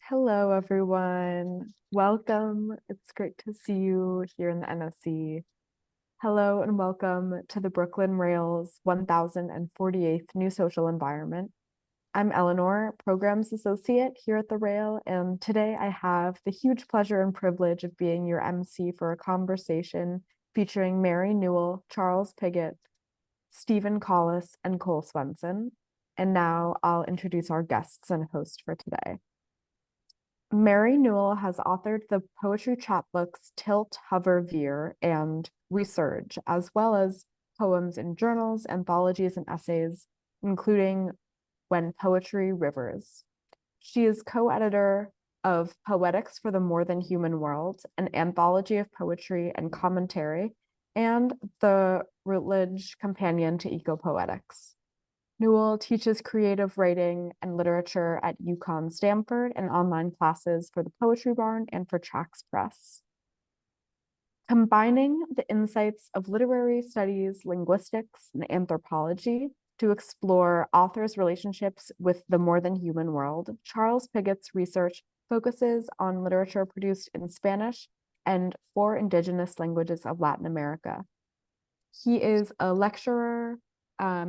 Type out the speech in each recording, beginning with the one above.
Hello, everyone. Welcome. It's great to see you here in the NSE. Hello and welcome to the Brooklyn Rail's 1048th New Social Environment. I'm Eleanor, Programs Associate here at the Rail, and today I have the huge pleasure and privilege of being your MC for a conversation featuring Mary Newell, Charles Pigott, Stephen Collis, and Cole Swensen. And now I'll introduce our guests and host for today. Mary Newell has authored the poetry chapbooks Tilt, Hover, Veer, and Resurge, as well as poems in journals, anthologies, and essays, including When Poetry Rivers. She is co-editor of Poetics for the More Than Human World, an anthology of poetry and commentary, and the Routledge Companion to Ecopoetics. Newell teaches creative writing and literature at UConn Stamford and online classes for the Poetry Barn and for Chax Press. Combining the insights of literary studies, linguistics, and anthropology to explore authors' relationships with the more than human world, Charles Pigott's research focuses on literature produced in Spanish and for Indigenous languages of Latin America. He is a lecturer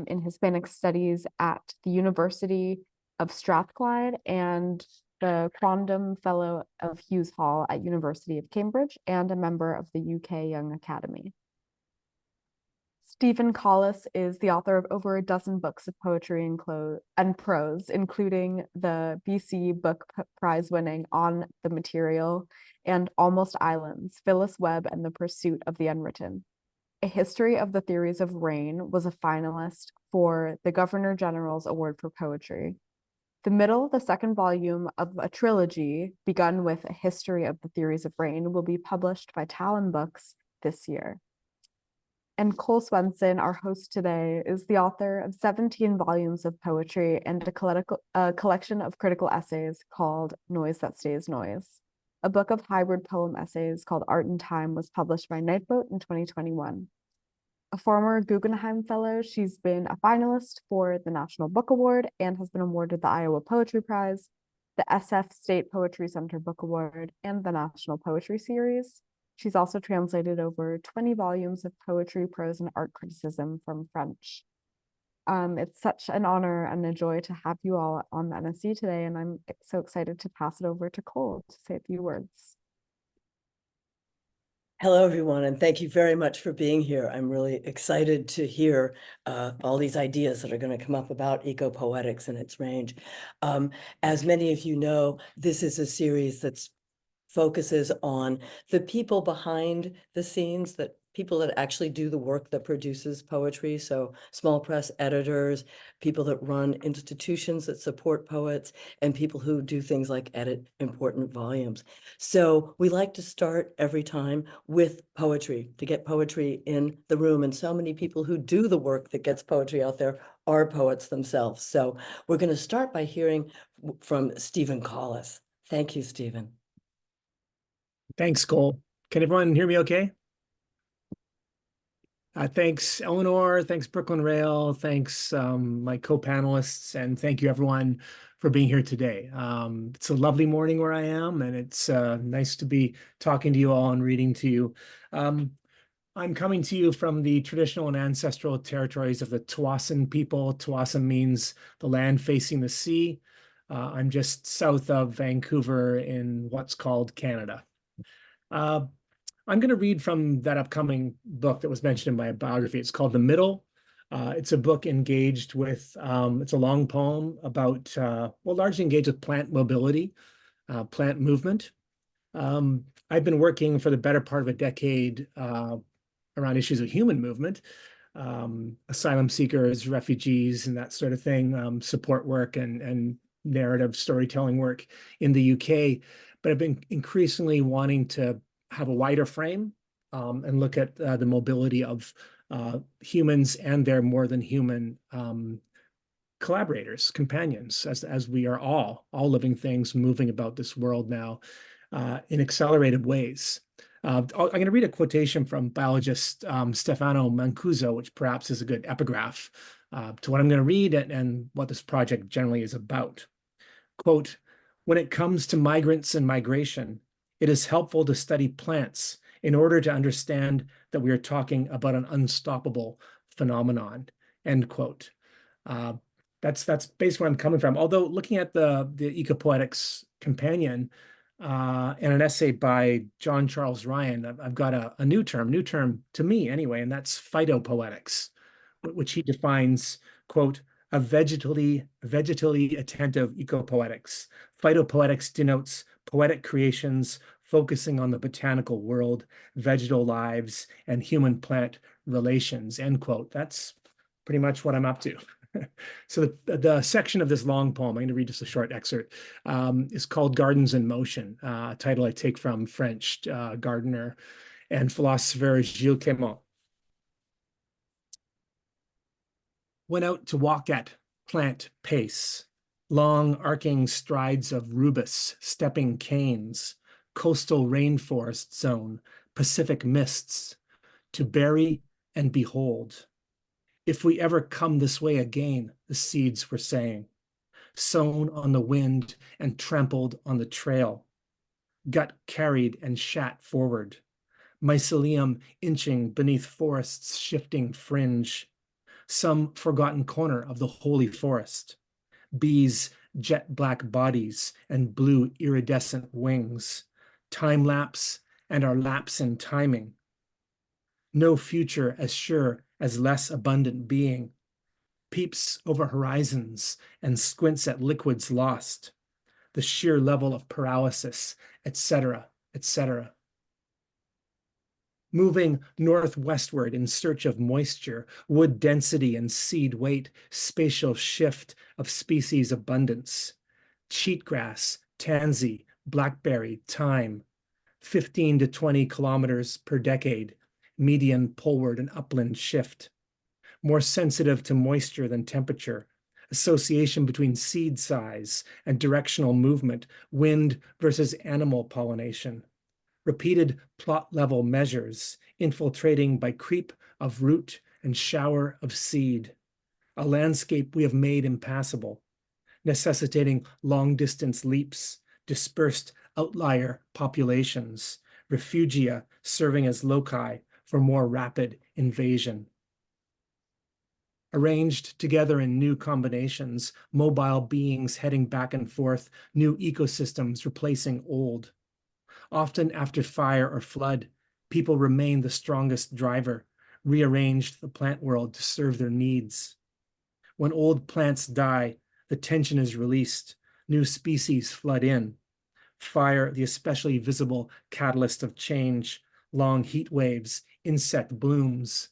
in Hispanic Studies at the University of Strathclyde and the Quondam Fellow of Hughes Hall at University of Cambridge and a member of the UK Young Academy. Stephen Collis is the author of over a dozen books of poetry and prose, including the BC Book Prize winning On the Material and Almost Islands, Phyllis Webb and the Pursuit of the Unwritten. A History of the Theories of Rain was a finalist for the Governor General's Award for Poetry. The second volume of a trilogy begun with A History of the Theories of Rain will be published by Talon Books this year. And Cole Swensen, our host today, is the author of 17 volumes of poetry and a collection of critical essays called Noise That Stays Noise. A book of hybrid poem essays called Art and Time was published by Nightboat in 2021. A former Guggenheim Fellow, she's been a finalist for the National Book Award and has been awarded the Iowa Poetry Prize, the SF State Poetry Center Book Award, and the National Poetry Series. She's also translated over 20 volumes of poetry, prose, and art criticism from French. It's such an honor and a joy to have you all on the NSE today, and I'm so excited to pass it over to Cole to say a few words. Hello, everyone, and thank you very much for being here. I'm really excited to hear all these ideas that are going to come up about ecopoetics and its range. As many of you know, this is a series that focuses on the people behind the scenes, that people that actually do the work that produces poetry. So small press editors, people that run institutions that support poets, and people who do things like edit important volumes. So we like to start every time with poetry, to get poetry in the room. And so many people who do the work that gets poetry out there are poets themselves. So we're going to start by hearing from Stephen Collis. Thank you, Stephen. Thanks, Cole. Can everyone hear me okay? Thanks, Eleanor. Thanks, Brooklyn Rail. Thanks, my co-panelists. And thank you, everyone, for being here today. It's a lovely morning where I am, and it's nice to be talking to you all and reading to you. I'm coming to you from the traditional and ancestral territories of the Tsawwassen people. Tsawwassen means the land facing the sea. I'm just south of Vancouver in what's called Canada. I'm going to read from that upcoming book that was mentioned in my biography. It's called The Middle. It's a book engaged with, it's a long poem about, largely engaged with plant mobility, plant movement. I've been working for the better part of a decade around issues of human movement, asylum seekers, refugees, and that sort of thing, support work and narrative storytelling work in the UK. But I've been increasingly wanting to have a wider frame and look at the mobility of humans and their more than human collaborators, companions, as we are all living things moving about this world now in accelerated ways. I'm going to read a quotation from biologist Stefano Mancuso, which perhaps is a good epigraph to what I'm going to read and what this project generally is about. Quote, When it comes to migrants and migration, it is helpful to study plants in order to understand that we are talking about an unstoppable phenomenon, end quote. That's basically where I'm coming from. Although looking at the Ecopoetics Companion and an essay by John Charles Ryan, I've got a new term to me anyway, and that's phytopoetics, which he defines, quote, a vegetally attentive ecopoetics. Phytopoetics denotes poetic creations focusing on the botanical world, vegetal lives, and human-plant relations, end quote. That's pretty much what I'm up to. So the section of this long poem, I'm going to read just a short excerpt, is called Gardens in Motion, a title I take from French gardener and philosopher Gilles Clément. Went out to walk at plant pace, long arcing strides of rubus, stepping canes, coastal rainforest zone, Pacific mists, to bury and behold. If we ever come this way again, the seeds were saying, sown on the wind and trampled on the trail, gut carried and shat forward, mycelium inching beneath forest's shifting fringe, some forgotten corner of the holy forest, bees' jet black bodies and blue iridescent wings, time lapse and our lapse in timing. No future as sure as less abundant being, peeps over horizons and squints at liquids lost, the sheer level of paralysis, etc., etc. Moving northwestward in search of moisture, wood density and seed weight, spatial shift of species abundance, cheatgrass, tansy, blackberry, thyme, 15 to 20 kilometers per decade, median poleward and upland shift, more sensitive to moisture than temperature, association between seed size and directional movement, wind versus animal pollination, repeated plot level measures, infiltrating by creep of root and shower of seed, a landscape we have made impassable, necessitating long distance leaps, dispersed outlier populations, refugia serving as loci for more rapid invasion. Arranged together in new combinations, mobile beings heading back and forth, new ecosystems replacing old. Often after fire or flood, people remain the strongest driver, rearranged the plant world to serve their needs. When old plants die, the tension is released, new species flood in. Fire, the especially visible catalyst of change, long heat waves, insect blooms.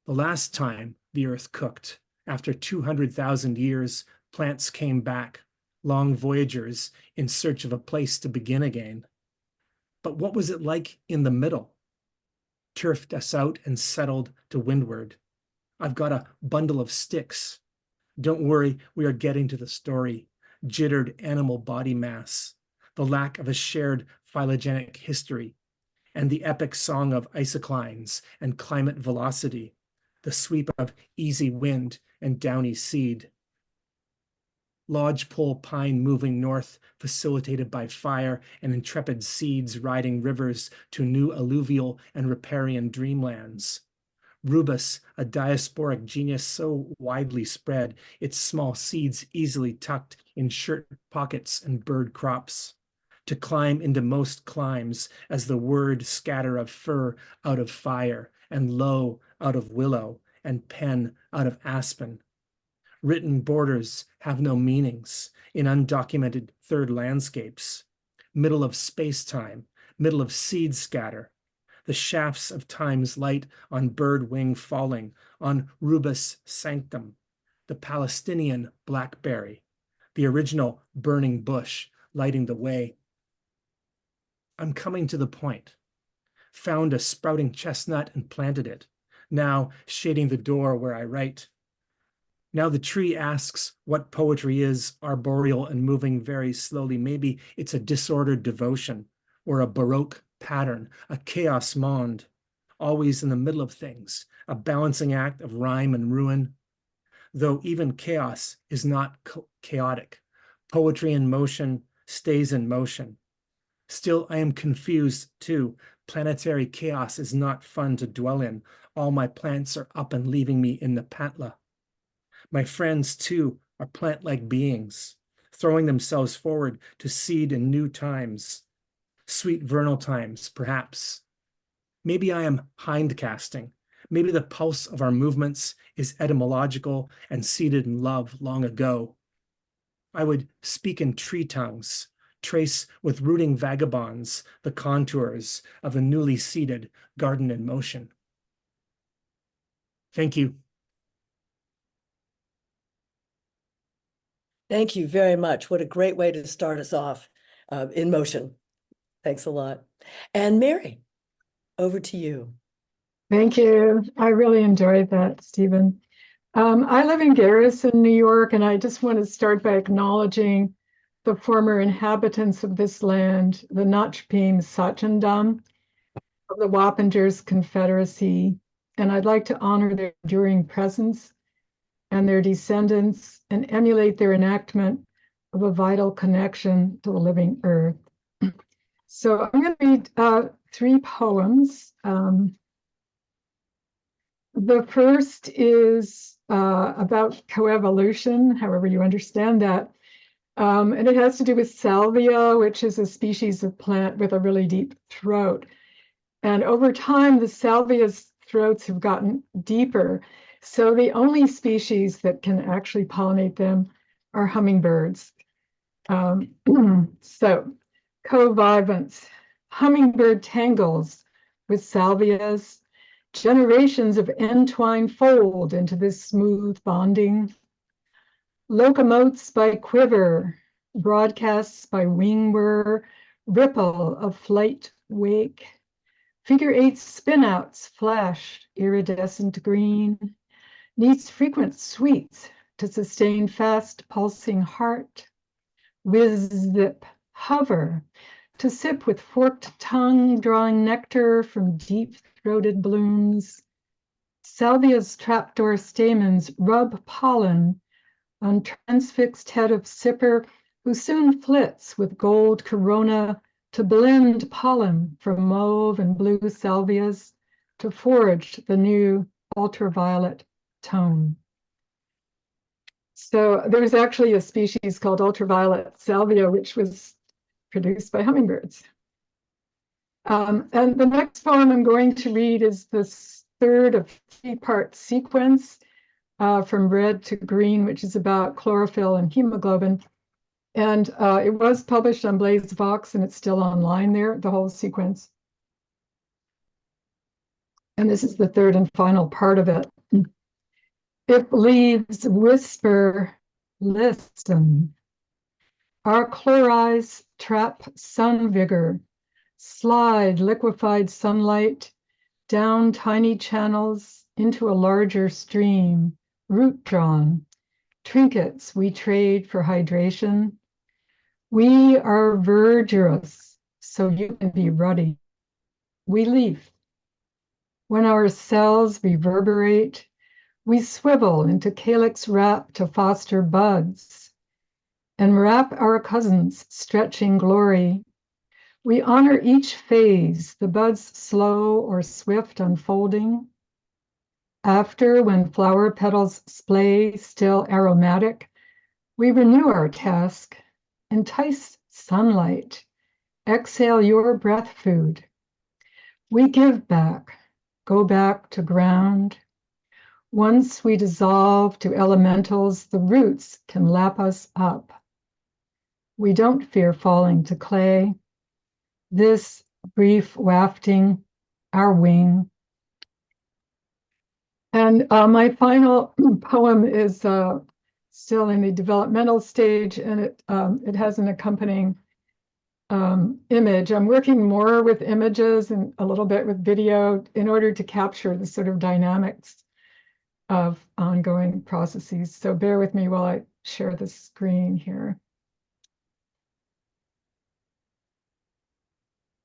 The last time the earth cooked, after 200,000 years, plants came back, long voyagers in search of a place to begin again. But what was it like in the middle? Turfed us out and settled to windward. I've got a bundle of sticks. Don't worry, we are getting to the story. Jittered animal body mass, the lack of a shared phylogenetic history, and the epic song of isoclines and climate velocity, the sweep of easy wind and downy seed. Lodgepole pine moving north, facilitated by fire and intrepid seeds riding rivers to new alluvial and riparian dreamlands. Rubus, a diasporic genius so widely spread, its small seeds easily tucked in shirt pockets and bird crops. To climb into most climes as the word scatter of fir out of fire, and low out of willow, and pen out of aspen. Written borders have no meanings in undocumented third landscapes. Middle of space-time, middle of seed scatter. The shafts of time's light on bird wing falling, on rubus sanctum, the Palestinian blackberry, the original burning bush lighting the way. I'm coming to the point. Found a sprouting chestnut and planted it, now shading the door where I write. Now the tree asks what poetry is, arboreal and moving very slowly. Maybe it's a disordered devotion or a Baroque pattern, a chaos monde, always in the middle of things, a balancing act of rhyme and ruin. Though even chaos is not chaotic. Poetry in motion, stays in motion. Still, I am confused too. Planetary chaos is not fun to dwell in. All my plants are up and leaving me in the pantla. My friends too are plant-like beings, throwing themselves forward to seed in new times, sweet vernal times, perhaps. Maybe I am hindcasting. Maybe the pulse of our movements is etymological and seated in love long ago. I would speak in tree tongues, trace with rooting vagabonds the contours of a newly seeded garden in motion. Thank you. Thank you very much. What a great way to start us off in motion. Thanks a lot. And Mary, over to you. Thank you. I really enjoyed that, Stephen. I live in Garrison, New York, and I just want to start by acknowledging the former inhabitants of this land, the Nachpim Sachandam of the Wappingers Confederacy, and I'd like to honor their enduring presence and their descendants and emulate their enactment of a vital connection to the living earth. So I'm going to read 3 poems. The first is about coevolution, however you understand that. And it has to do with salvia, which is a species of plant with a really deep throat. And over time, the salvia's throats have gotten deeper. So the only species that can actually pollinate them are hummingbirds. So covivance, hummingbird tangles with salvias. Generations of entwine fold into this smooth bonding. Locomotes by quiver, broadcasts by wing whir, ripple of flight wake. Figure 8 spinouts flash iridescent green. Needs frequent sweets to sustain fast pulsing heart. Whiz zip, hover, to sip with forked tongue, drawing nectar from deep-throated blooms. Salvia's trapdoor stamens rub pollen on transfixed head of sipper, who soon flits with gold corona to blend pollen from mauve and blue salvias to forge the new ultraviolet tone. So there's actually a species called ultraviolet salvia, which was produced by hummingbirds. And the next poem I'm going to read is the third of 3-part sequence from red to green, which is about chlorophyll and hemoglobin. And it was published on Blaze Vox, and it's still online there, the whole sequence. And this is the third and final part of it. If leaves whisper, listen. Our chlorize trap sun vigor, slide liquefied sunlight down tiny channels into a larger stream, root drawn, trinkets we trade for hydration. We are verdurous, so you can be ruddy. We leaf. When our cells reverberate, we swivel into calyx wrap to foster buds and wrap our cousins, stretching glory. We honor each phase, the buds slow or swift unfolding. After, when flower petals splay still aromatic, we renew our task, entice sunlight, exhale your breath food. We give back, go back to ground. Once we dissolve to elementals, the roots can lap us up. We don't fear falling to clay. This brief wafting, our wing. And my final poem is still in the developmental stage, and it has an accompanying image. I'm working more with images and a little bit with video in order to capture the sort of dynamics of ongoing processes. So bear with me while I share the screen here.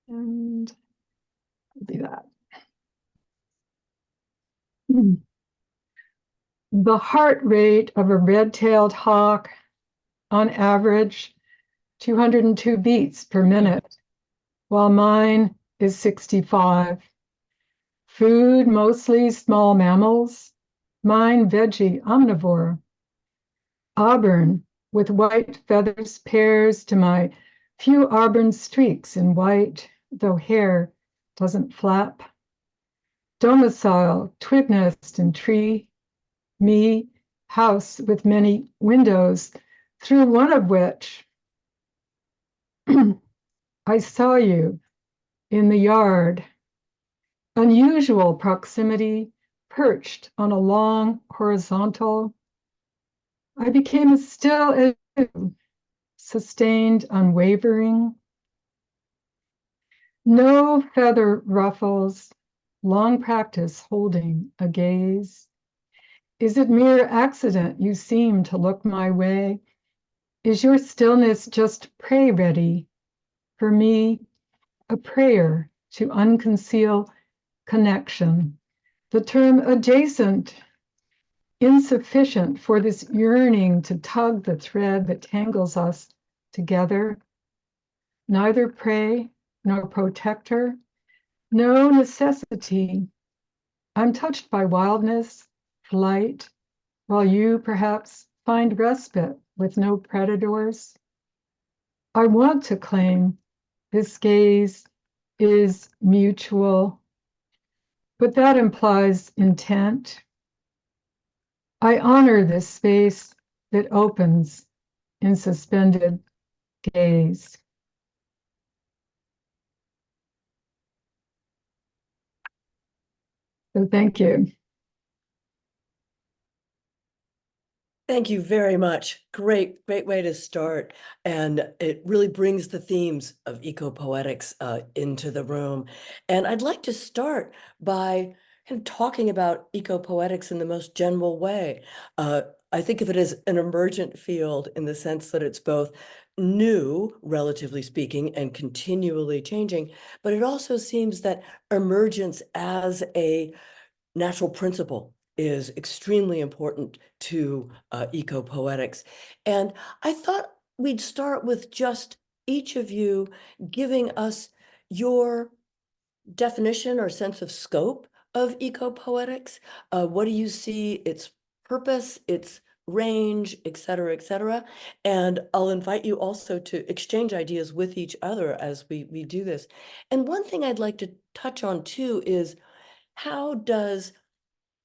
And I'll do that. The heart rate of a red-tailed hawk, on average, 202 beats per minute, while mine is 65. Food, mostly small mammals, mine veggie omnivore. Auburn, with white feathers, pairs to my few auburn streaks in white, though hair doesn't flap. Domicile, twig nest and tree. Me, house with many windows, through one of which I saw you in the yard. Unusual proximity, perched on a long horizontal. I became as still as you, sustained, unwavering. No feather ruffles, long practice holding a gaze. Is it mere accident you seem to look my way? Is your stillness just prey ready? For me, a prayer to unconceal connection. The term adjacent, insufficient for this yearning to tug the thread that tangles us together. Neither prey nor protector, no necessity. I'm touched by wildness, flight, while you perhaps find respite with no predators. I want to claim this gaze is mutual, but that implies intent. I honor this space that opens in suspended gaze. So thank you. Thank you very much. Great way to start. And it really brings the themes of ecopoetics into the room. And I'd like to start by kind of talking about ecopoetics in the most general way. I think of it as an emergent field in the sense that it's both new, relatively speaking, and continually changing, but it also seems that emergence as a natural principle is extremely important to ecopoetics. And I thought we'd start with just each of you giving us your definition or sense of scope of ecopoetics. What do you see its purpose, its range, et cetera, and I'll invite you also to exchange ideas with each other as we do this. And one thing I'd like to touch on too is, how does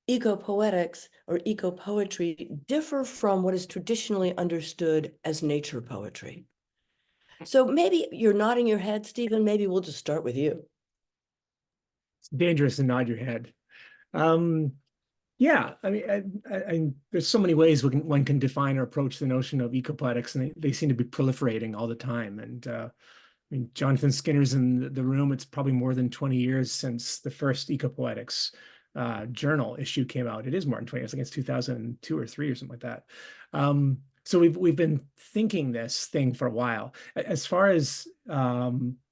ecopoetics or ecopoetry differ from what is traditionally understood as nature poetry? So maybe you're nodding your head, Stephen. Maybe we'll just start with you. It's dangerous to nod your head. Yeah, I mean, there's so many ways one can define or approach the notion of ecopoetics, and they seem to be proliferating all the time. And I mean, Jonathan Skinner's in the room. It's probably more than 20 years since the first Ecopoetics journal issue came out. It is more than 20 years. I think it's 2002 or 3 or something like that. So we've been thinking this thing for a while. As far as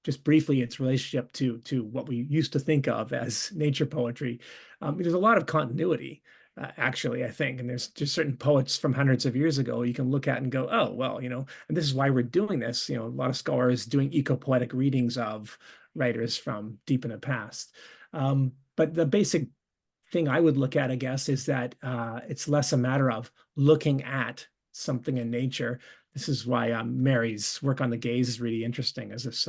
just briefly its relationship to what we used to think of as nature poetry, there's a lot of continuity. Actually, I think, and there's just certain poets from hundreds of years ago you can look at and go, oh, well, and this is why we're doing this. A lot of scholars doing ecopoetic readings of writers from deep in the past. But the basic thing I would look at, I guess, is that it's less a matter of looking at something in nature. This is why Mary's work on the gaze is really interesting, as this,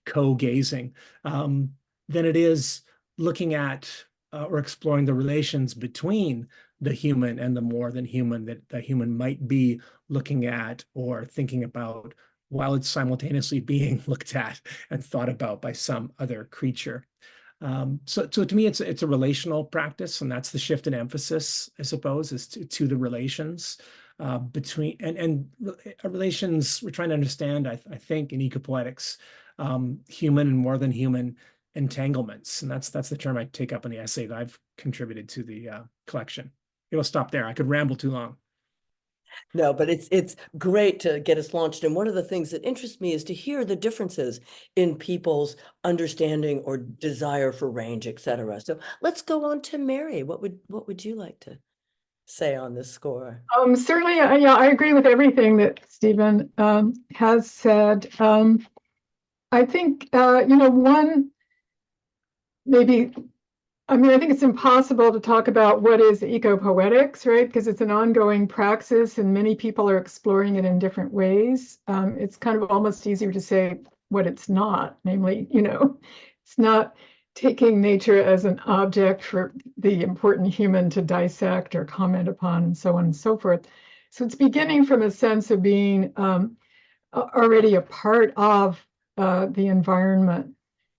co-gazing, than it is looking at or exploring the relations between the human and the more than human that the human might be looking at or thinking about while it's simultaneously being looked at and thought about by some other creature. So to me, it's a relational practice, and that's the shift in emphasis, I suppose, is to the relations between and relations we're trying to understand, I think, in ecopoetics, human and more than human entanglements, and that's the term I take up in the essay that I've contributed to the collection. It'll stop there. I could ramble too long. No, but it's great to get us launched. And one of the things that interests me is to hear the differences in people's understanding or desire for range, et cetera. So let's go on to Mary. What would you like to? say on this score? Certainly, yeah, I agree with everything that Stephen has said. I think, one, maybe, I think it's impossible to talk about what is ecopoetics, right? Because it's an ongoing praxis and many people are exploring it in different ways. It's kind of almost easier to say what it's not, namely, it's not taking nature as an object for the important human to dissect or comment upon and so on and so forth. So it's beginning from a sense of being already a part of the environment.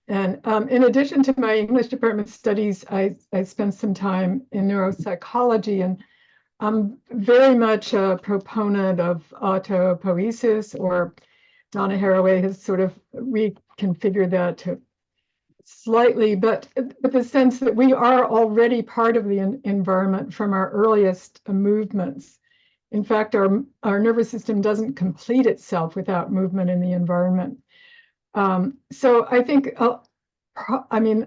And in addition to my English department studies, I spent some time in neuropsychology, and I'm very much a proponent of autopoiesis, or Donna Haraway has sort of reconfigured that to slightly, but the sense that we are already part of the environment from our earliest movements. In fact, our nervous system doesn't complete itself without movement in the environment. So I think, I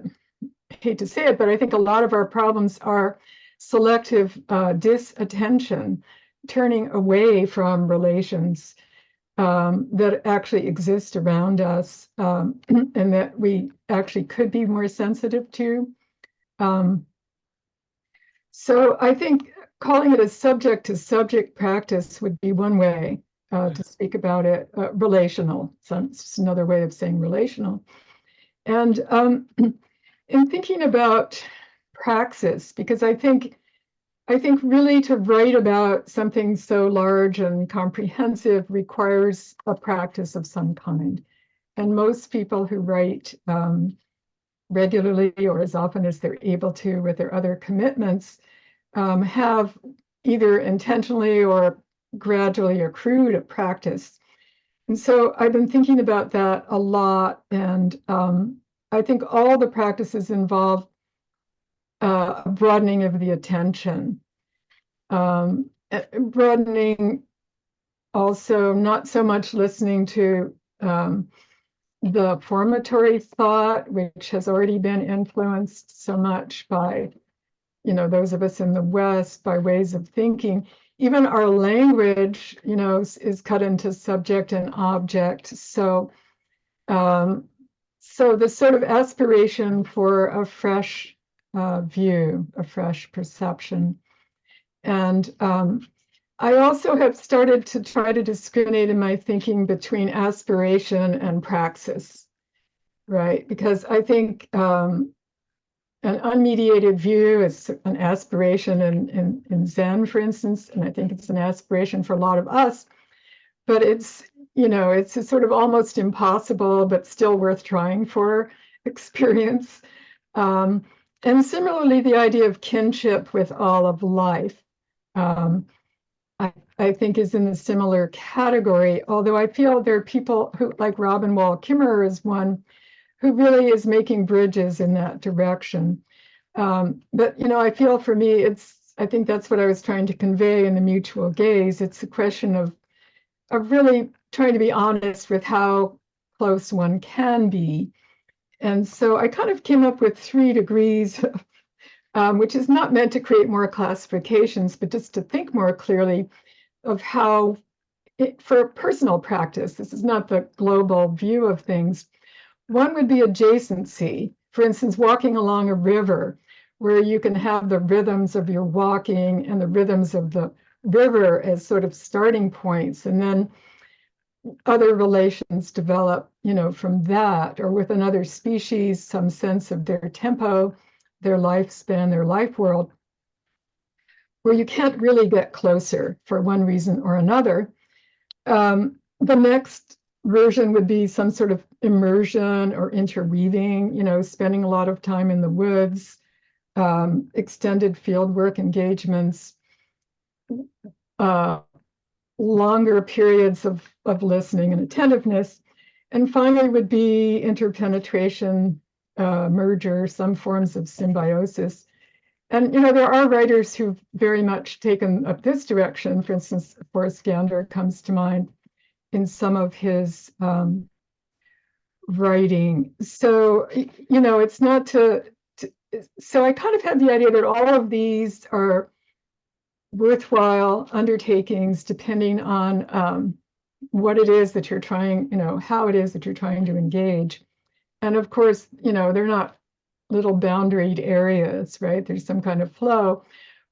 hate to say it, but I think a lot of our problems are selective disattention, turning away from relations that actually exist around us, and that we actually could be more sensitive to. So I think calling it a subject to subject practice would be one way to speak about it. Relational, so it's another way of saying relational. And in thinking about praxis, because I think really to write about something so large and comprehensive requires a practice of some kind. And most people who write regularly, or as often as they're able to with their other commitments, have either intentionally or gradually accrued a practice. And so I've been thinking about that a lot. And I think all the practices involve a broadening of the attention. Broadening also, not so much listening to the formatory thought, which has already been influenced so much by, those of us in the West, by ways of thinking. Even our language, is cut into subject and object. So, so the sort of aspiration for a fresh view, a fresh perception. And I also have started to try to discriminate in my thinking between aspiration and praxis, right? Because I think an unmediated view is an aspiration in Zen, for instance, and I think it's an aspiration for a lot of us, but it's, it's a sort of almost impossible, but still worth trying for experience. And similarly, the idea of kinship with all of life, I think is in a similar category, although I feel there are people who, like Robin Wall Kimmerer is one, who really is making bridges in that direction. But, I feel for me, I think that's what I was trying to convey in the mutual gaze. It's a question of really trying to be honest with how close one can be. And so I kind of came up with 3 degrees, which is not meant to create more classifications, but just to think more clearly of how, for personal practice, this is not the global view of things. One would be adjacency. For instance, walking along a river, where you can have the rhythms of your walking and the rhythms of the river as sort of starting points, and then other relations develop, from that, or with another species, some sense of their tempo, their lifespan, their life world, where you can't really get closer for one reason or another. The next version would be some sort of immersion or interweaving, spending a lot of time in the woods, extended fieldwork engagements, longer periods of listening and attentiveness. And finally would be interpenetration, merger, some forms of symbiosis. And, there are writers who've very much taken up this direction. For instance, Forrest Gander comes to mind in some of his writing. So, it's not so I kind of had the idea that all of these are worthwhile undertakings depending on what it is that you're trying, how it is that you're trying to engage. And of course, they're not little boundaried areas, right? There's some kind of flow.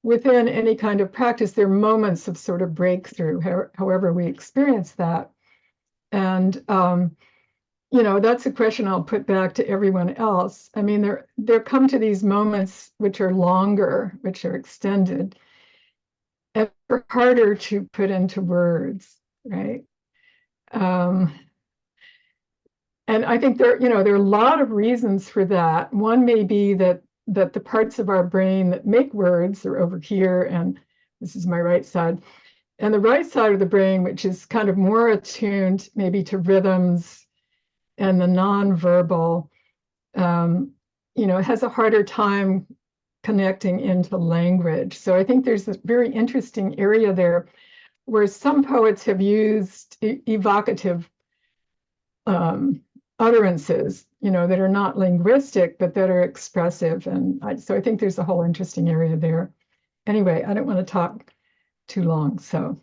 Within any kind of practice, there are moments of sort of breakthrough, however we experience that. And, that's a question I'll put back to everyone else. I mean, there come to these moments which are longer, which are extended, and are harder to put into words, right? And I think there are a lot of reasons for that. One may be that the parts of our brain that make words are over here, and this is my right side. And the right side of the brain, which is kind of more attuned maybe to rhythms and the nonverbal, has a harder time connecting into language. So I think there's a very interesting area there where some poets have used evocative utterances, that are not linguistic, but that are expressive. And so I think there's a whole interesting area there. Anyway, I don't want to talk too long, so.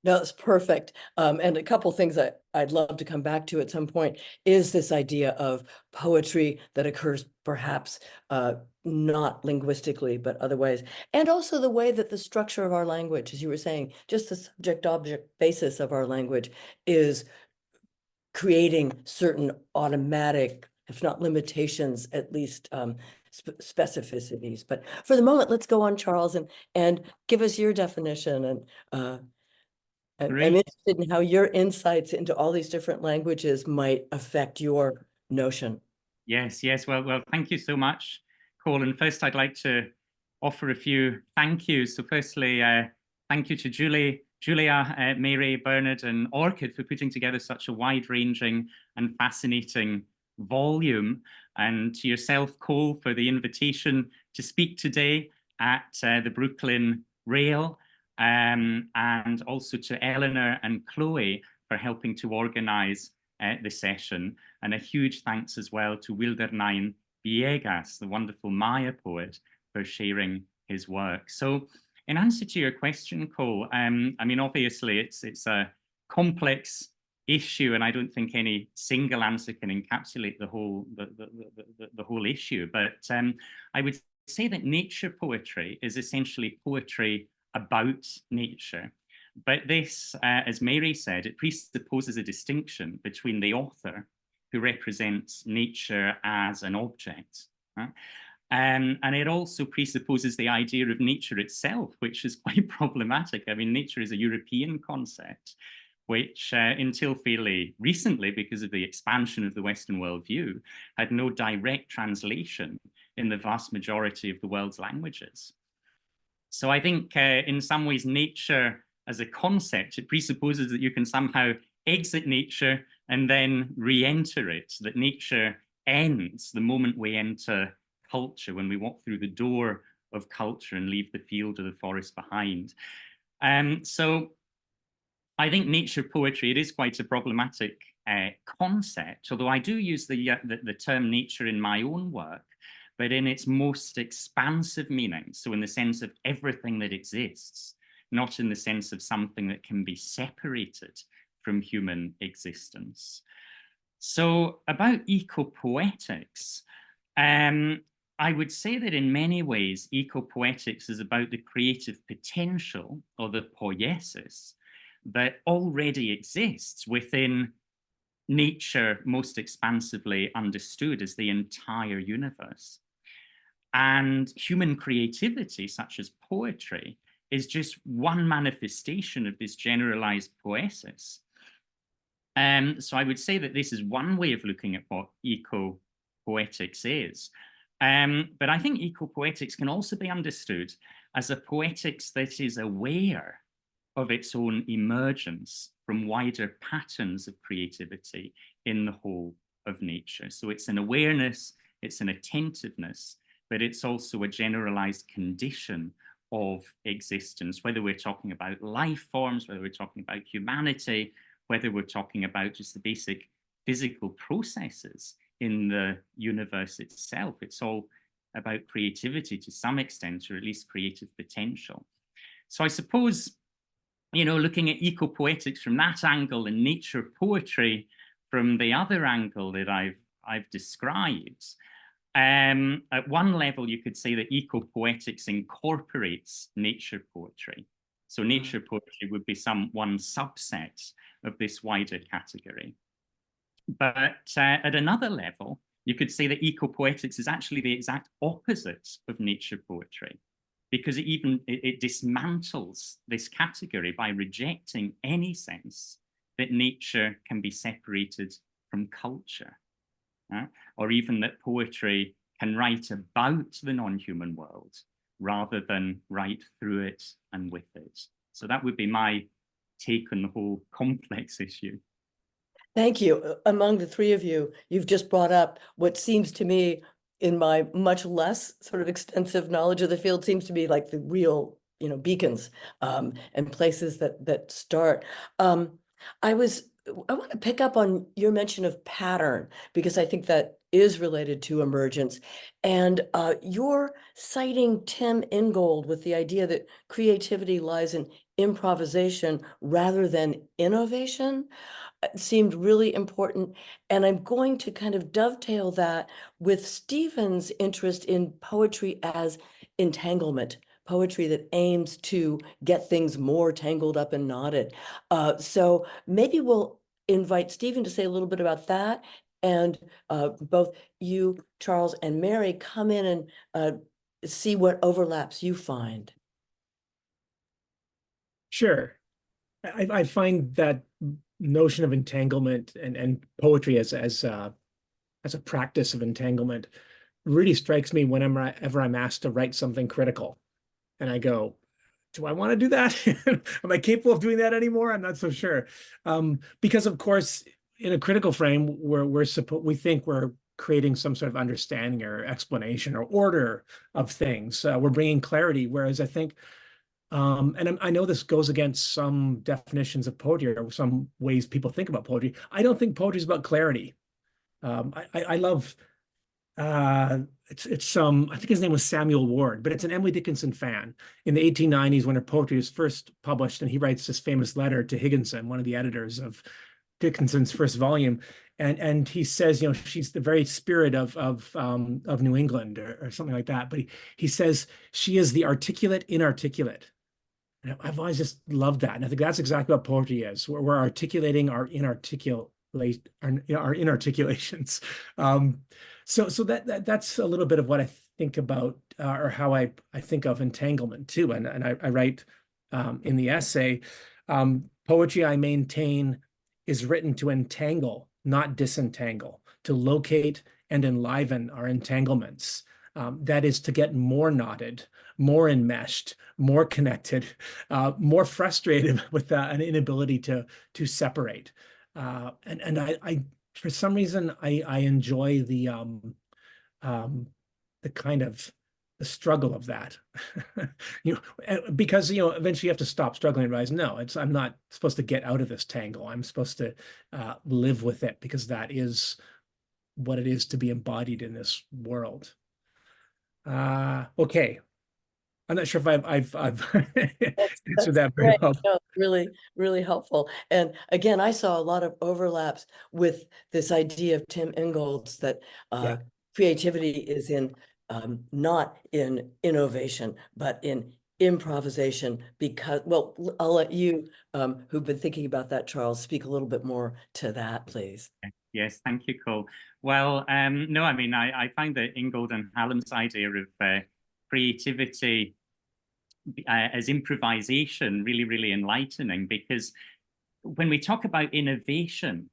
No, it's perfect. And a couple things that I'd love to come back to at some point is this idea of poetry that occurs perhaps not linguistically, but otherwise, and also the way that the structure of our language, as you were saying, just the subject-object basis of our language is creating certain automatic, if not limitations, at least specificities. But for the moment, let's go on, Charles, and give us your definition. And I'm interested in how your insights into all these different languages might affect your notion. Yes. Well, thank you so much, Cole. And first, I'd like to offer a few thank yous. So firstly, thank you to Julia, Mary, Bernard, and Orchid for putting together such a wide-ranging and fascinating volume. And to yourself, Cole, for the invitation to speak today at the Brooklyn Rail. And also to Eleanor and Chloe for helping to organize the session. And a huge thanks as well to Wildernain Villegas, the wonderful Maya poet, for sharing his work. So in answer to your question, Cole, I mean, obviously it's a complex issue, and I don't think any single answer can encapsulate the whole issue. But I would say that nature poetry is essentially poetry about nature. But this, as Mary said, it presupposes a distinction between the author, who represents nature as an object, and it also presupposes the idea of nature itself, which is quite problematic. I mean, nature is a European concept, which until fairly recently, because of the expansion of the Western worldview, had no direct translation in the vast majority of the world's languages. So I think in some ways, nature as a concept, it presupposes that you can somehow exit nature and then re-enter it, that nature ends the moment we enter culture, when we walk through the door of culture and leave the field or the forest behind. So I think nature poetry, it is quite a problematic concept, although I do use the term nature in my own work, but in its most expansive meaning. So in the sense of everything that exists, not in the sense of something that can be separated from human existence. So about ecopoetics, I would say that in many ways, ecopoetics is about the creative potential, or the poiesis, that already exists within nature, most expansively understood as the entire universe. And human creativity, such as poetry, is just one manifestation of this generalized poiesis. So I would say that this is one way of looking at what ecopoetics is. But I think ecopoetics can also be understood as a poetics that is aware of its own emergence from wider patterns of creativity in the whole of nature. So it's an awareness, it's an attentiveness, but it's also a generalized condition of existence, whether we're talking about life forms, whether we're talking about humanity, whether we're talking about just the basic physical processes in the universe itself. It's all about creativity to some extent, or at least creative potential. So I suppose, you know, looking at ecopoetics from that angle and nature poetry from the other angle that I've described, at one level, you could say that ecopoetics incorporates nature poetry. So nature poetry would be one subset of this wider category. But at another level, you could say that ecopoetics is actually the exact opposite of nature poetry, because it dismantles this category by rejecting any sense that nature can be separated from culture. Or even that poetry can write about the non-human world rather than write through it and with it. So that would be my take on the whole complex issue. Thank you. Among the three of you, you've just brought up what seems to me, in my much less sort of extensive knowledge of the field, seems to be like the real, you know, beacons and places that start. I want to pick up on your mention of pattern, because I think that is related to emergence. And you're citing Tim Ingold with the idea that creativity lies in improvisation rather than innovation. It seemed really important. And I'm going to kind of dovetail that with Stephen's interest in poetry as entanglement. Poetry that aims to get things more tangled up and knotted. So maybe we'll invite Stephen to say a little bit about that. And both you, Charles, and Mary come in and see what overlaps you find. Sure. I find that notion of entanglement and poetry as a practice of entanglement really strikes me whenever I'm asked to write something critical. And I go, do I want to do that? Am I capable of doing that anymore? I'm not so sure. Because of course, in a critical frame, we think we're creating some sort of understanding or explanation or order of things. We're bringing clarity, whereas I think, and I know this goes against some definitions of poetry or some ways people think about poetry. I don't think poetry is about clarity. I love. It's I think his name was Samuel Ward, but it's an Emily Dickinson fan in the 1890s when her poetry was first published, and he writes this famous letter to Higginson, one of the editors of Dickinson's first volume, and he says, you know, she's the very spirit of New England or something like that, but he says she is the articulate inarticulate. And I've always just loved that, and I think that's exactly what poetry is. We're articulating our inarticulations. So that's a little bit of what I think about, or how I think of entanglement too. And I write in the essay, poetry, I maintain, is written to entangle, not disentangle, to locate and enliven our entanglements. That is to get more knotted, more enmeshed, more connected, more frustrated with an inability to separate. And I for some reason I enjoy the kind of the struggle of that. You know, because you know eventually you have to stop struggling and realize, no, I'm not supposed to get out of this tangle. I'm supposed to live with it, because that is what it is to be embodied in this world. Okay. I'm not sure if I've answered that very well. No, really, really helpful. And again, I saw a lot of overlaps with this idea of Tim Ingold's that creativity is in not in innovation, but in improvisation. Because, well, I'll let you, who've been thinking about that, Charles, speak a little bit more to that, please. Yes, thank you, Cole. Well, no, I mean, I find that Ingold and Hallam's idea of creativity as improvisation really, really enlightening, because when we talk about innovation,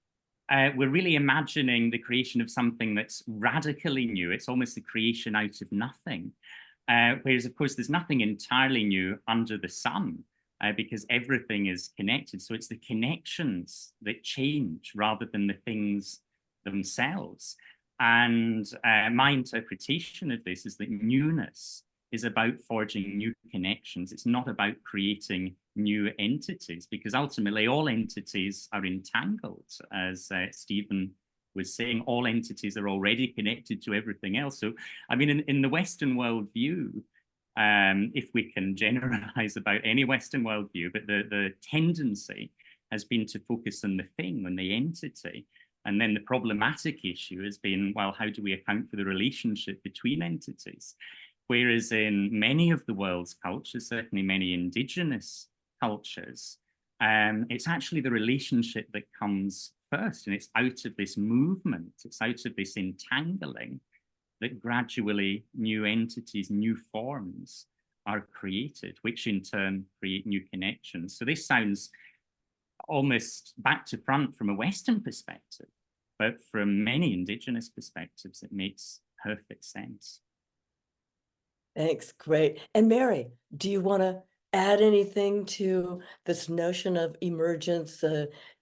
we're really imagining the creation of something that's radically new. It's almost the creation out of nothing. Whereas, of course, there's nothing entirely new under the sun, because everything is connected. So it's the connections that change rather than the things themselves. And my interpretation of this is that newness is about forging new connections. It's not about creating new entities, because ultimately all entities are entangled. As Stephen was saying, all entities are already connected to everything else. So, I mean, in the Western world view, if we can generalize about any Western worldview, but the tendency has been to focus on the thing, on the entity. And then the problematic issue has been, well, how do we account for the relationship between entities? Whereas in many of the world's cultures, certainly many indigenous cultures, it's actually the relationship that comes first, and it's out of this movement, it's out of this entangling that gradually new entities, new forms are created, which in turn create new connections. So this sounds almost back to front from a Western perspective, but from many indigenous perspectives, it makes perfect sense. Thanks, great. And Mary, do you want to add anything to this notion of emergence,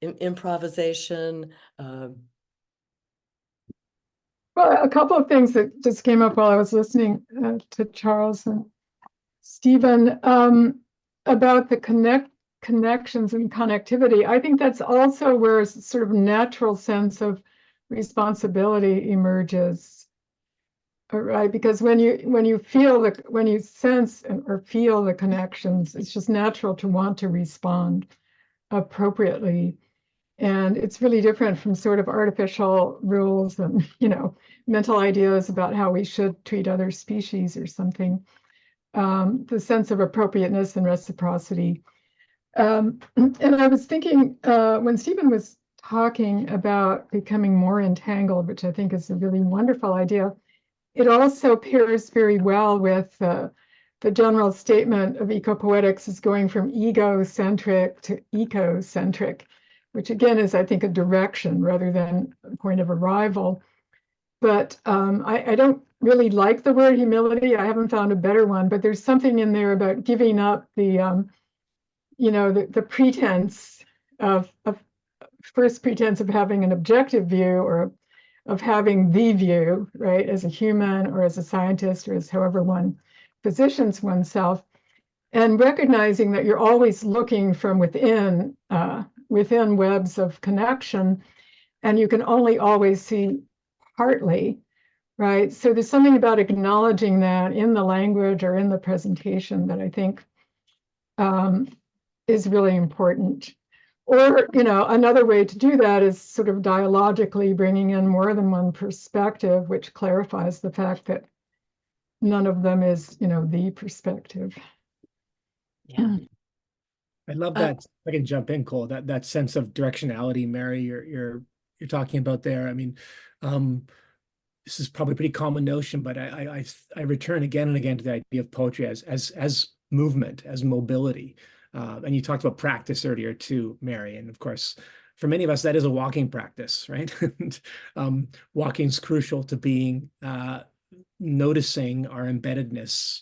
improvisation? Well, a couple of things that just came up while I was listening to Charles and Stephen about the connections and connectivity. I think that's also where a sort of natural sense of responsibility emerges, right? Because when you sense or feel the connections, it's just natural to want to respond appropriately. And it's really different from sort of artificial rules and, mental ideas about how we should treat other species or something. The sense of appropriateness and reciprocity. And I was thinking when Stephen was talking about becoming more entangled, which I think is a really wonderful idea, it also pairs very well with the general statement of ecopoetics is going from egocentric to ecocentric, which again is, I think, a direction rather than a point of arrival. But I don't really like the word humility. I haven't found a better one, but there's something in there about giving up the pretense of first pretense of having an objective view or of having the view, right, as a human or as a scientist or as however one positions oneself, and recognizing that you're always looking from within webs of connection, and you can only always see partly, right? So there's something about acknowledging that in the language or in the presentation that I think is really important. Or, another way to do that is sort of dialogically bringing in more than one perspective, which clarifies the fact that none of them is, the perspective. Yeah. I love that. I can jump in, Cole. That sense of directionality, Mary, you're talking about there. I mean, this is probably a pretty common notion, but I return again and again to the idea of poetry as movement, as mobility. And you talked about practice earlier too, Mary. And of course, for many of us, that is a walking practice, right? And walking is crucial to being noticing our embeddedness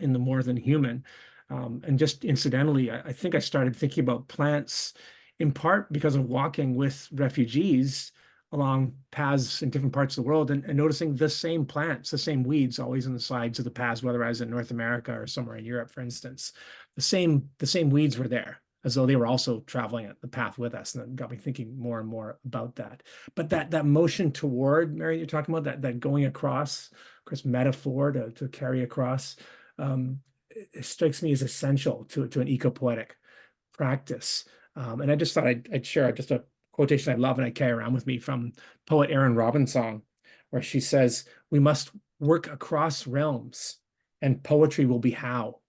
in the more than human. And just incidentally, I think I started thinking about plants in part because of walking with refugees along paths in different parts of the world and noticing the same plants, the same weeds always on the sides of the paths, whether I was in North America or somewhere in Europe, for instance. The same weeds were there, as though they were also traveling the path with us. And that got me thinking more and more about that. But that motion toward, Mary, you're talking about that going across, of course, metaphor to carry across, it strikes me as essential to an ecopoetic practice. And I just thought I'd share just a quotation I love and I carry around with me from poet Erin Robinson, where she says, "We must work across realms and poetry will be how."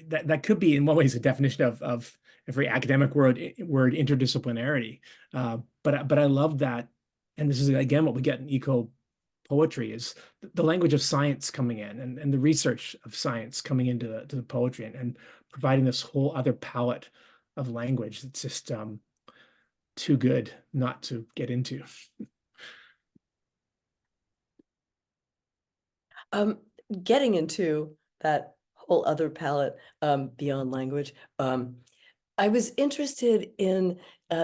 That could be in one ways a definition of a very academic word interdisciplinarity. But I love that. And this is again what we get in eco poetry is the language of science coming in and the research of science coming into the poetry and providing this whole other palette of language that's just too good not to get into. Getting into that whole other palette beyond language, I was interested in,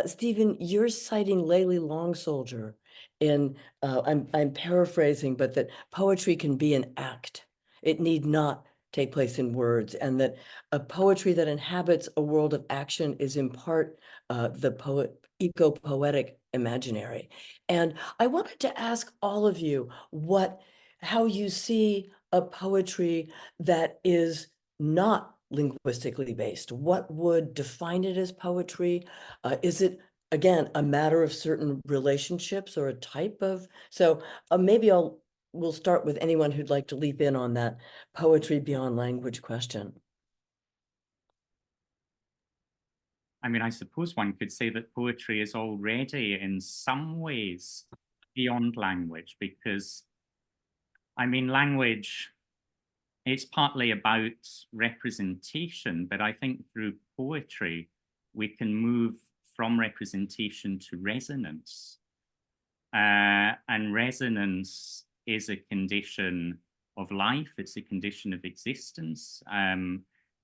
Stephen, you're citing Layli Long Soldier in, I'm paraphrasing, but that poetry can be an act. It need not take place in words, and that a poetry that inhabits a world of action is in part the ecopoetic imaginary. And I wanted to ask all of you how you see a poetry that is not linguistically based? What would define it as poetry? Is it, again, a matter of certain relationships or a type of, so maybe we'll start with anyone who'd like to leap in on that poetry beyond language question. I mean, I suppose one could say that poetry is already in some ways beyond language, because, I mean, language, it's partly about representation, but I think through poetry, we can move from representation to resonance. And resonance is a condition of life, it's a condition of existence.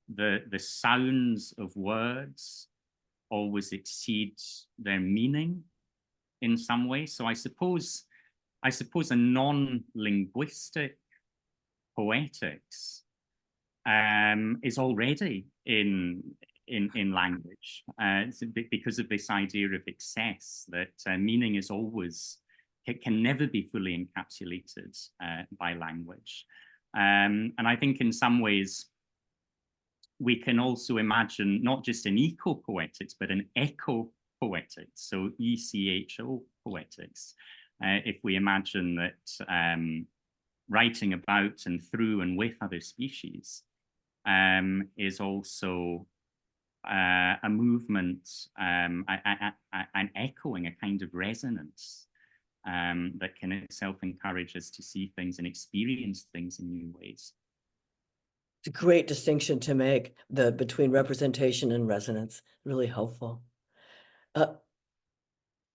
The sounds of words always exceed their meaning in some way. So I suppose a non-linguistic poetics is already in language, because of this idea of excess, that meaning is always, it can never be fully encapsulated by language. And I think in some ways, we can also imagine not just an eco-poetics, but an eco-poetics, so ECHO poetics. If we imagine that writing about and through and with other species is also a movement, an echoing, a kind of resonance that can itself encourage us to see things and experience things in new ways. It's a great distinction to make between representation and resonance. Really helpful.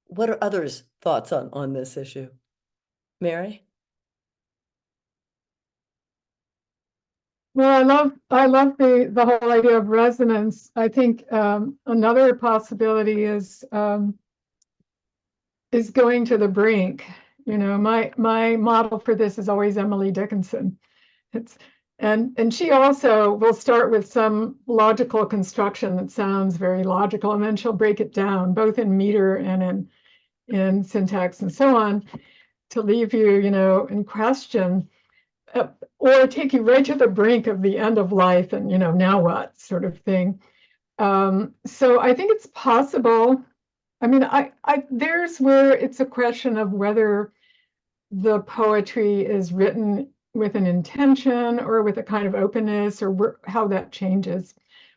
What are others' thoughts on this issue? Mary? Well, I love the whole idea of resonance. I think another possibility is going to the brink. You know, my model for this is always Emily Dickinson. And she also will start with some logical construction that sounds very logical, and then she'll break it down, both in meter and in syntax and so on, to leave you, you know, in question, or take you right to the brink of the end of life and, you know, now what sort of thing. So I think it's possible. I mean, there's where it's a question of whether the poetry is written with an intention or with a kind of openness, or how that changes.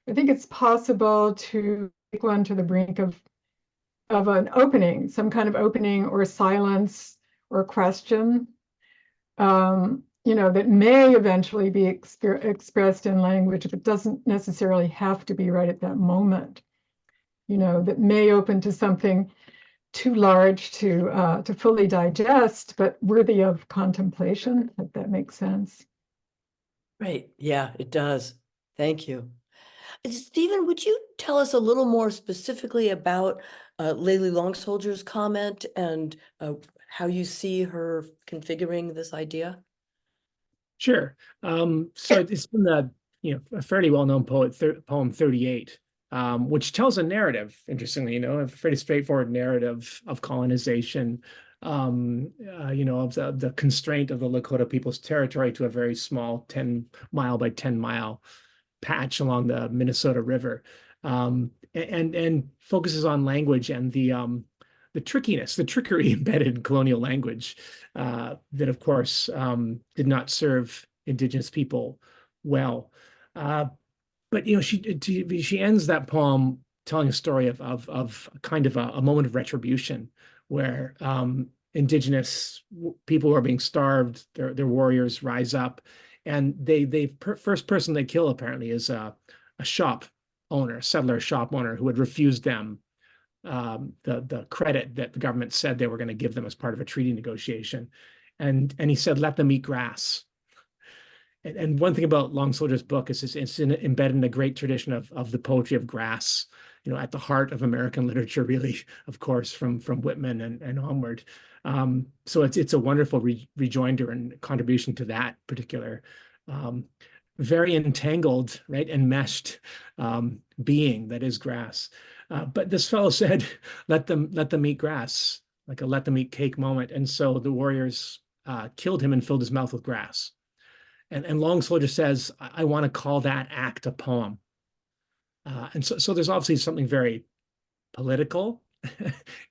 I think it's possible to take one to the brink of an opening, some kind of opening or silence or question, you know, that may eventually be expressed in language, but doesn't necessarily have to be right at that moment. You know, that may open to something too large to fully digest, but worthy of contemplation, if that makes sense. Right. Yeah, it does. Thank you. Stephen, would you tell us a little more specifically about Layli Longsoldier's comment and how you see her configuring this idea? Sure. So it's from the, you know, a fairly well-known poem 38, which tells a narrative, interestingly, you know, a pretty straightforward narrative of colonization, you know, of the constraint of the Lakota people's territory to a very small 10-mile by 10-mile patch along the Minnesota River, and focuses on language and the trickiness, the trickery embedded in colonial language that, of course, did not serve Indigenous people well. But, you know, she ends that poem telling a story of kind of a moment of retribution where Indigenous people who are being starved, their warriors rise up, and first person they kill apparently is a shop owner, a settler shop owner who had refused them the credit that the government said they were going to give them as part of a treaty negotiation. And he said, let them eat grass. And one thing about Longsoldier's book is it's embedded in a great tradition of the poetry of grass, you know, at the heart of American literature, really, of course, from Whitman and onward. So it's a wonderful rejoinder and contribution to that particular very entangled, right, enmeshed being that is grass. But this fellow said, let them eat grass, like a let them eat cake moment. And so the warriors killed him and filled his mouth with grass. And Long Soldier says, I want to call that act a poem. And so there's obviously something very political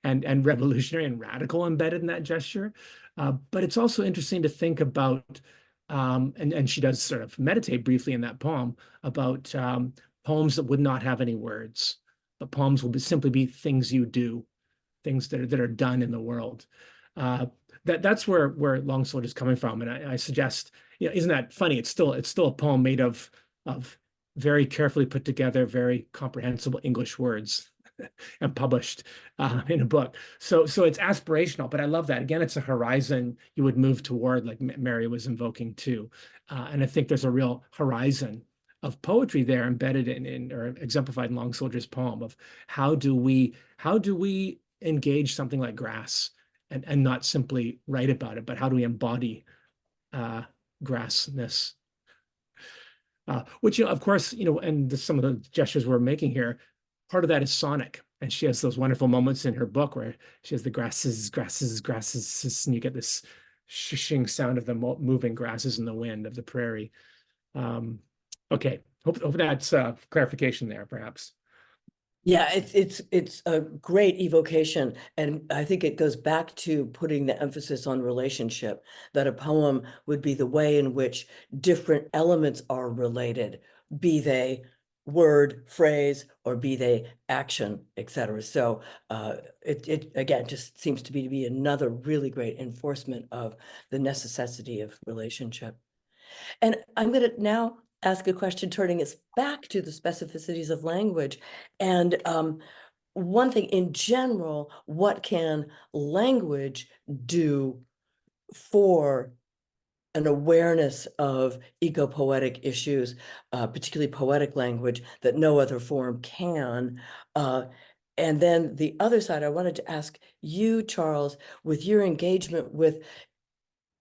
and revolutionary and radical embedded in that gesture. But it's also interesting to think about, and she does sort of meditate briefly in that poem about poems that would not have any words, but poems will simply be things you do, things that are done in the world. That's where Long Soldier is coming from, and I suggest, isn't that funny? It's still a poem made of very carefully put together, very comprehensible English words, and published in a book. So it's aspirational, but I love that. Again, it's a horizon you would move toward, like Mary was invoking too, and I think there's a real horizon of poetry there embedded in or exemplified in Long Soldier's poem of how do we engage something like grass and not simply write about it, but how do we embody grassness? Which, of course, and some of the gestures we're making here, part of that is sonic. And she has those wonderful moments in her book where she has the grasses, and you get this shushing sound of the moving grasses in the wind of the prairie. Okay, hope that's clarification there, perhaps. Yeah, it's a great evocation, and I think it goes back to putting the emphasis on relationship, that a poem would be the way in which different elements are related, be they word, phrase, or be they action, etc. So it again just seems to be another really great enforcement of the necessity of relationship. And I'm going to now ask a question turning us back to the specificities of language. And one thing in general, what can language do for an awareness of ecopoetic issues, particularly poetic language, that no other form can? And then the other side, I wanted to ask you, Charles, with your engagement with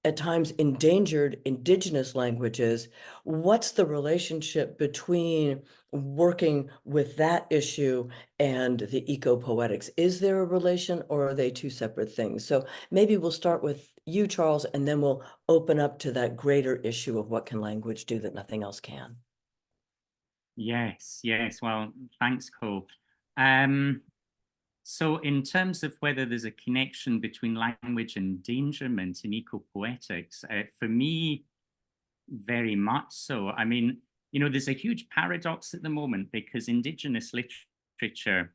at times endangered indigenous languages, what's the relationship between working with that issue and the ecopoetics? Is there a relation, or are they two separate things? So maybe we'll start with you, Charles, and then we'll open up to that greater issue of what can language do that nothing else can. Yes. Well, thanks, Cole. So in terms of whether there's a connection between language endangerment and ecopoetics, for me, very much so. I mean, there's a huge paradox at the moment because Indigenous literature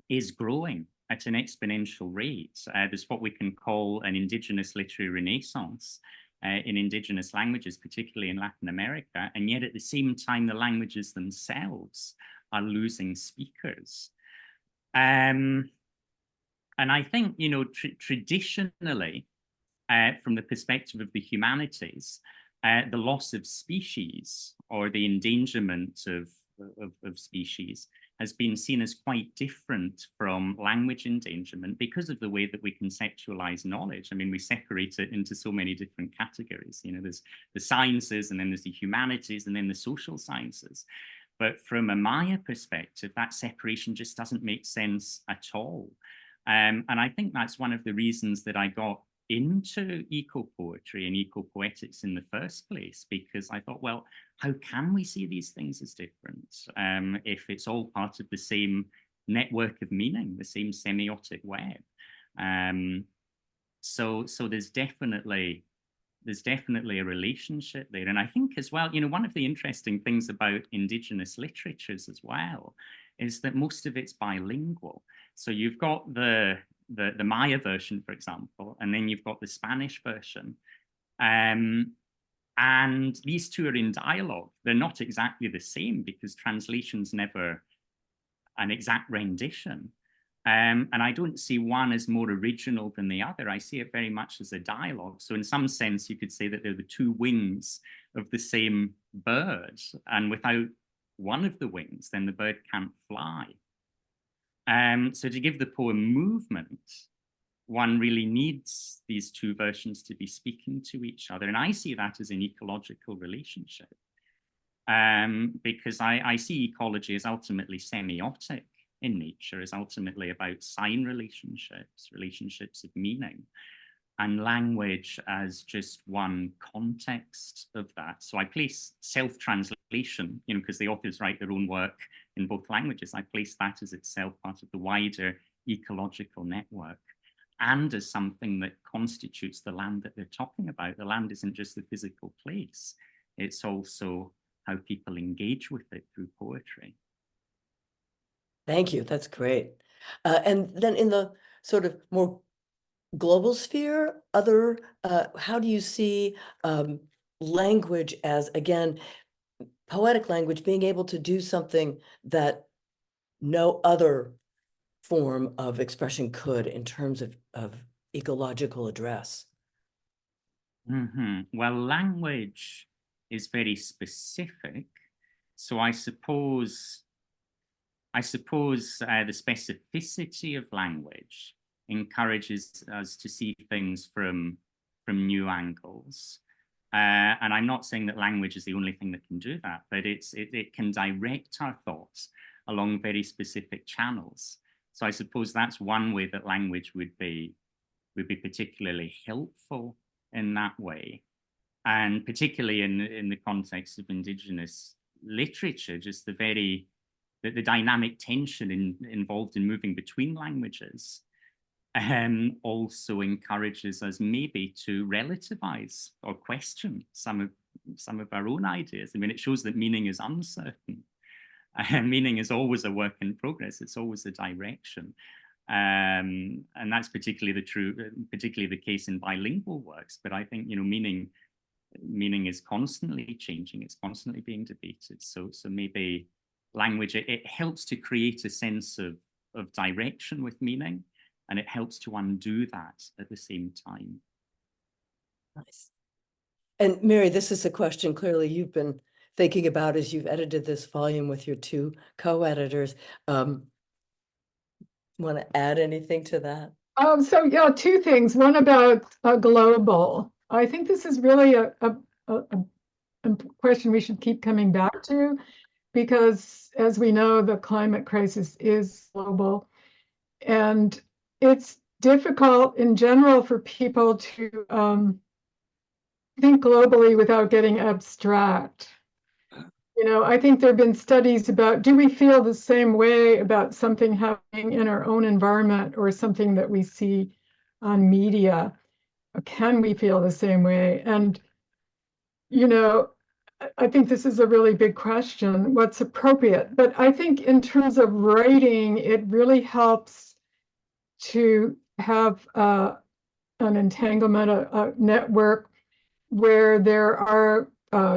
is growing at an exponential rate. There's what we can call an Indigenous literary renaissance in Indigenous languages, particularly in Latin America. And yet at the same time, the languages themselves are losing speakers. And I think, traditionally, from the perspective of the humanities, the loss of species or the endangerment of species has been seen as quite different from language endangerment because of the way that we conceptualize knowledge. I mean, we separate it into so many different categories. There's the sciences, and then there's the humanities, and then the social sciences. But from a Maya perspective, that separation just doesn't make sense at all. And I think that's one of the reasons that I got into eco-poetry and ecopoetics in the first place, because I thought, well, how can we see these things as different if it's all part of the same network of meaning, the same semiotic web? So there's definitely a relationship there. And I think as well, one of the interesting things about Indigenous literatures as well is that most of it's bilingual. So you've got the Maya version, for example, and then you've got the Spanish version. And these two are in dialogue. They're not exactly the same because translation's never an exact rendition. And I don't see one as more original than the other. I see it very much as a dialogue. So in some sense, you could say that they're the two wings of the same bird. And without one of the wings, then the bird can't fly. So to give the poem movement, one really needs these two versions to be speaking to each other. And I see that as an ecological relationship, because I see ecology as ultimately semiotic in nature, is ultimately about sign relationships of meaning. and language as just one context of that. So I place self-translation, because the authors write their own work in both languages. I place that as itself part of the wider ecological network, and as something that constitutes the land that they're talking about. The land isn't just the physical place, it's also how people engage with it through poetry. Thank you, that's great. And then in the sort of more global sphere, how do you see language as, again, poetic language being able to do something that no other form of expression could in terms of ecological address? Well, language is very specific. So I suppose the specificity of language encourages us to see things from new angles. And I'm not saying that language is the only thing that can do that, but it can direct our thoughts along very specific channels. So I suppose that's one way that language would be particularly helpful in that way. And particularly in the context of Indigenous literature, just the dynamic tension involved in moving between languages also encourages us maybe to relativize or question some of our own ideas. I mean, it shows that meaning is uncertain. Meaning is always a work in progress. It's always a direction. And that's particularly the case in bilingual works. But I think, meaning is constantly changing. It's constantly being debated. So maybe language, it helps to create a sense of direction with meaning, and it helps to undo that at the same time. Nice. And Mary, this is a question clearly you've been thinking about as you've edited this volume with your two co-editors. Want to add anything to that? So yeah, two things. One about global. I think this is really a question we should keep coming back to, because as we know, the climate crisis is global, and it's difficult in general for people to think globally without getting abstract. I think there have been studies about, do we feel the same way about something happening in our own environment or something that we see on media? Can we feel the same way? And, I think this is a really big question, what's appropriate. But I think in terms of writing, it really helps to have an entanglement, a network where there are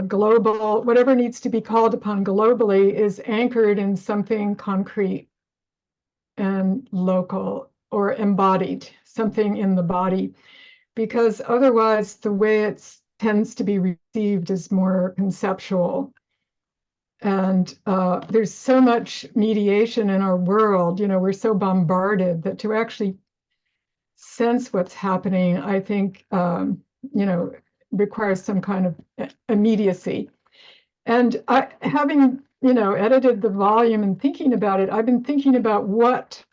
global, whatever needs to be called upon globally is anchored in something concrete and local or embodied, something in the body, because otherwise the way it tends to be received is more conceptual. And there's so much mediation in our world, we're so bombarded that to actually sense what's happening, I think, requires some kind of immediacy. And having, edited the volume and thinking about it, I've been thinking about what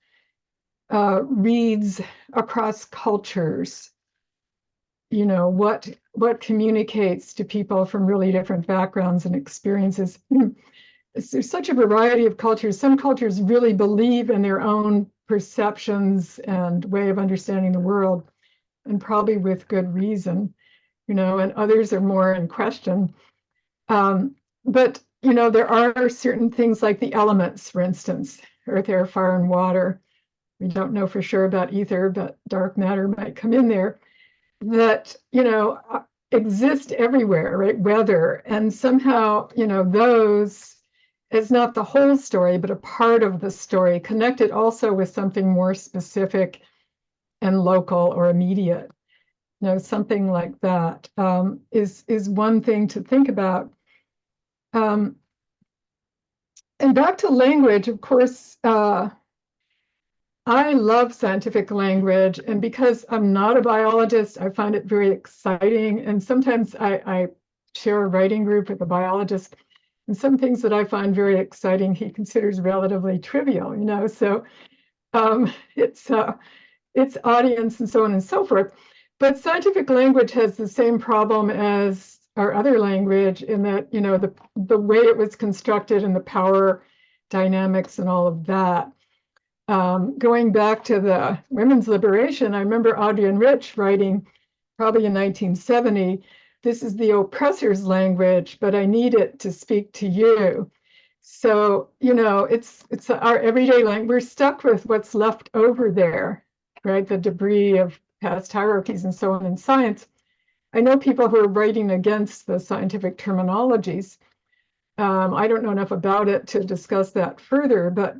reads across cultures, what communicates to people from really different backgrounds and experiences. There's such a variety of cultures. Some cultures really believe in their own perceptions and way of understanding the world, and probably with good reason. And others are more in question. But, there are certain things like the elements, for instance, earth, air, fire, and water. We don't know for sure about ether, but dark matter might come in there, that, exist everywhere, right? Weather. And somehow, those is not the whole story, but a part of the story, connected also with something more specific and local or immediate. Something like that is one thing to think about. And back to language, of course, I love scientific language, and because I'm not a biologist, I find it very exciting. And sometimes I share a writing group with a biologist, and some things that I find very exciting, he considers relatively trivial, so it's audience and so on and so forth. But scientific language has the same problem as our other language in that, you know, the way it was constructed and the power dynamics and all of that. Going back to the women's liberation, I remember Audrey and Rich writing probably in 1970, this is the oppressor's language, but I need it to speak to you. So, you know, it's our everyday language. We're stuck with what's left over there, right? The debris of past hierarchies and so on in science. I know people who are writing against the scientific terminologies. I don't know enough about it to discuss that further, but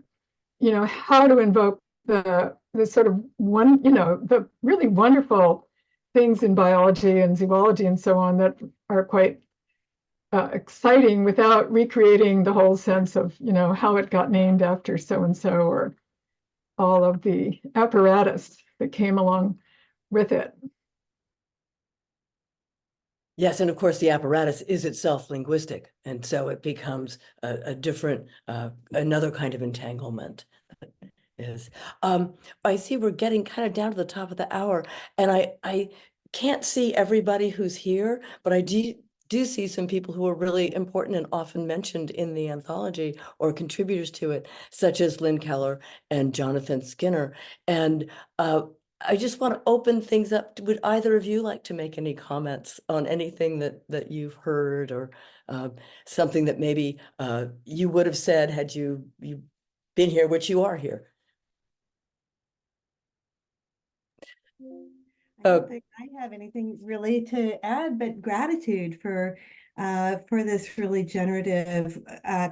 you know, how to invoke the sort of one, you know, the really wonderful things in biology and zoology and so on that are quite exciting without recreating the whole sense of, you know, how it got named after so-and-so or all of the apparatus that came along with it. Yes, and of course, the apparatus is itself linguistic, and so it becomes a different, another kind of entanglement. Is I see we're getting kind of down to the top of the hour, and I can't see everybody who's here, but I do see some people who are really important and often mentioned in the anthology or contributors to it, such as Lynn Keller and Jonathan Skinner. And I just want to open things up. Would either of you like to make any comments on anything that you've heard, or something that maybe you would have said had you been here, which you are here? I don't think I have anything really to add, but gratitude for this really generative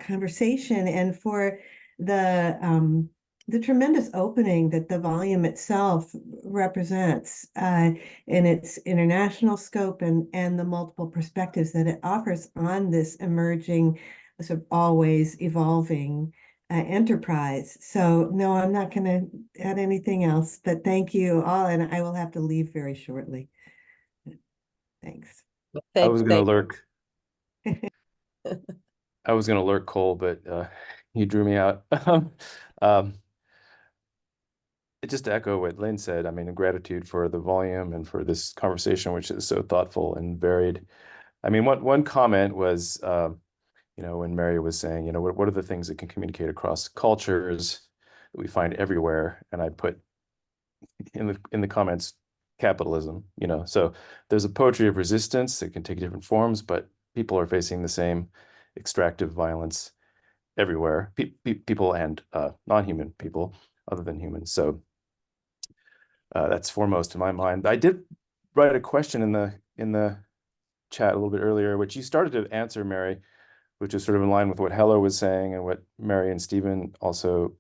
conversation, and for the tremendous opening that the volume itself represents in its international scope and the multiple perspectives that it offers on this emerging, sort of always evolving enterprise. So no, I'm not going to add anything else, but thank you all, and I will have to leave very shortly. Thanks. I was going to lurk. I was going to lurk, Cole, but you drew me out. Just to echo what Lynn said, I mean, gratitude for the volume and for this conversation, which is so thoughtful and varied. I mean, one comment was, you know, when Mary was saying, you know, what are the things that can communicate across cultures that we find everywhere? And I put in the comments, capitalism, you know, so there's a poetry of resistance that can take different forms, but people are facing the same extractive violence everywhere, people and non-human people other than humans. So that's foremost in my mind. I did write a question in the chat a little bit earlier, which you started to answer, Mary, which is sort of in line with what Heller was saying and what Mary and Stephen also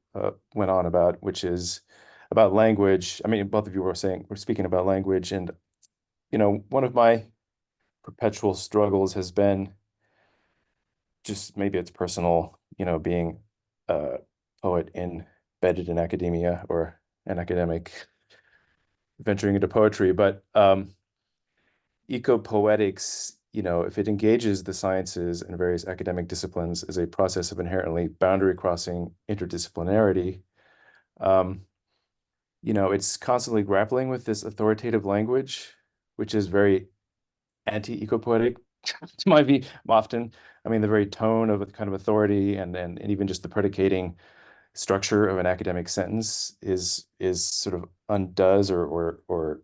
went on about, which is about language. I mean, both of you were speaking about language, and you know, one of my perpetual struggles has been just, maybe it's personal, you know, being a poet embedded in academia or an academic venturing into poetry, but ecopoetics, you know, if it engages the sciences and various academic disciplines as a process of inherently boundary crossing interdisciplinarity, you know, it's constantly grappling with this authoritative language, which is very anti-ecopoetic to my view often. I mean, the very tone of a kind of authority and even just the predicating structure of an academic sentence is sort of undoes or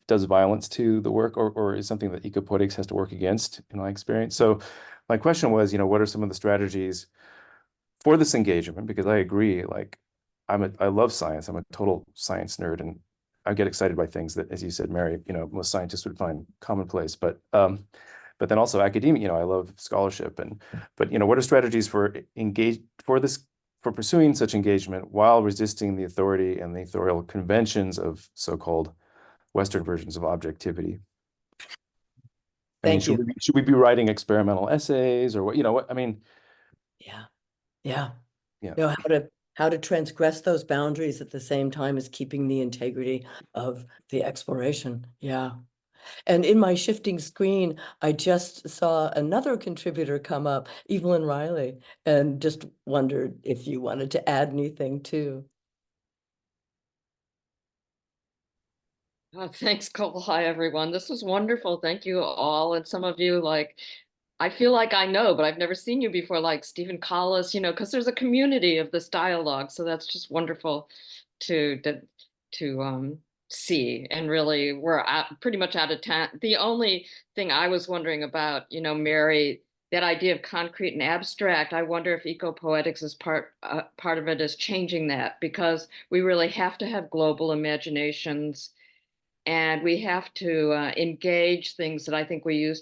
does violence to the work, or is something that ecopoetics has to work against, in my experience. So my question was, you know, what are some of the strategies for this engagement? Because I agree, like, I love science. I'm a total science nerd, and I get excited by things that, as you said, Mary, you know, most scientists would find commonplace. But then also academia, you know, I love scholarship, but you know, what are strategies for pursuing such engagement while resisting the authority and the authorial conventions of so-called Western versions of objectivity? Thank you. Should we be writing experimental essays, or what? You know what I mean? Yeah. Know how to transgress those boundaries at the same time as keeping the integrity of the exploration. Yeah. And in my shifting screen, I just saw another contributor come up, Evelyn Riley, and just wondered if you wanted to add anything too. Thanks, Cole. Hi, everyone. This was wonderful. Thank you all. And some of you, like, I feel like I know, but I've never seen you before, like Stephen Collis, because there's a community of this dialogue. So that's just wonderful to see. And really, we're pretty much out of time. The only thing I was wondering about, Mary, that idea of concrete and abstract, I wonder if ecopoetics is part of it is changing that, because we really have to have global imaginations, and we have to engage things that I think we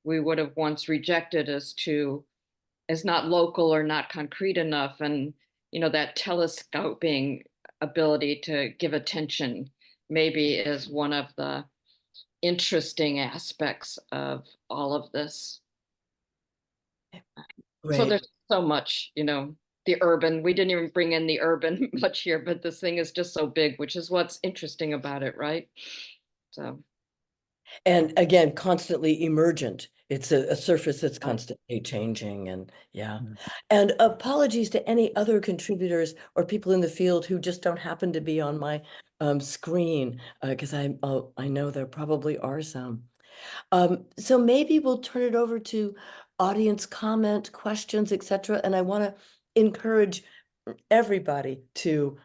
would have once rejected as not local or not concrete enough. And that telescoping ability to give attention maybe is one of the interesting aspects of all of this. So there's so much, the urban, we didn't even bring in the urban much here, but this thing is just so big, which is what's interesting about it, right? So. And again, constantly emergent. It's a surface that's constantly changing, and yeah. And apologies to any other contributors or people in the field who just don't happen to be on my screen, because I know there probably are some. So maybe we'll turn it over to audience comment, questions, etc. And I want to encourage everybody to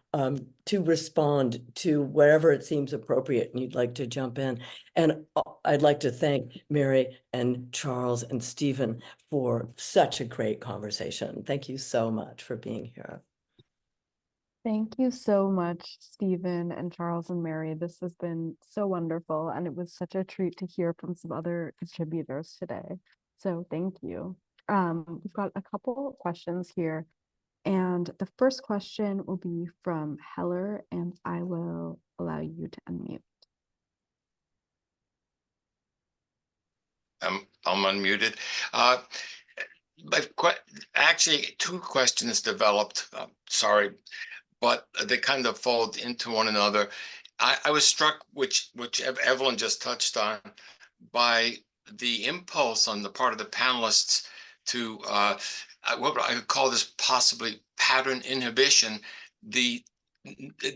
respond to wherever it seems appropriate and you'd like to jump in. And I'd like to thank Mary and Charles and Stephen for such a great conversation. Thank you so much for being here. Thank you so much, Stephen and Charles and Mary. This has been so wonderful, and it was such a treat to hear from some other contributors today. So thank you. We've got a couple of questions here. And the first question will be from Heller, and I will allow you to unmute. I'm unmuted. But actually, two questions developed. Sorry, but they kind of fold into one another. I was struck, which Evelyn just touched on, by the impulse on the part of the panelists to what I would call this possibly pattern inhibition. The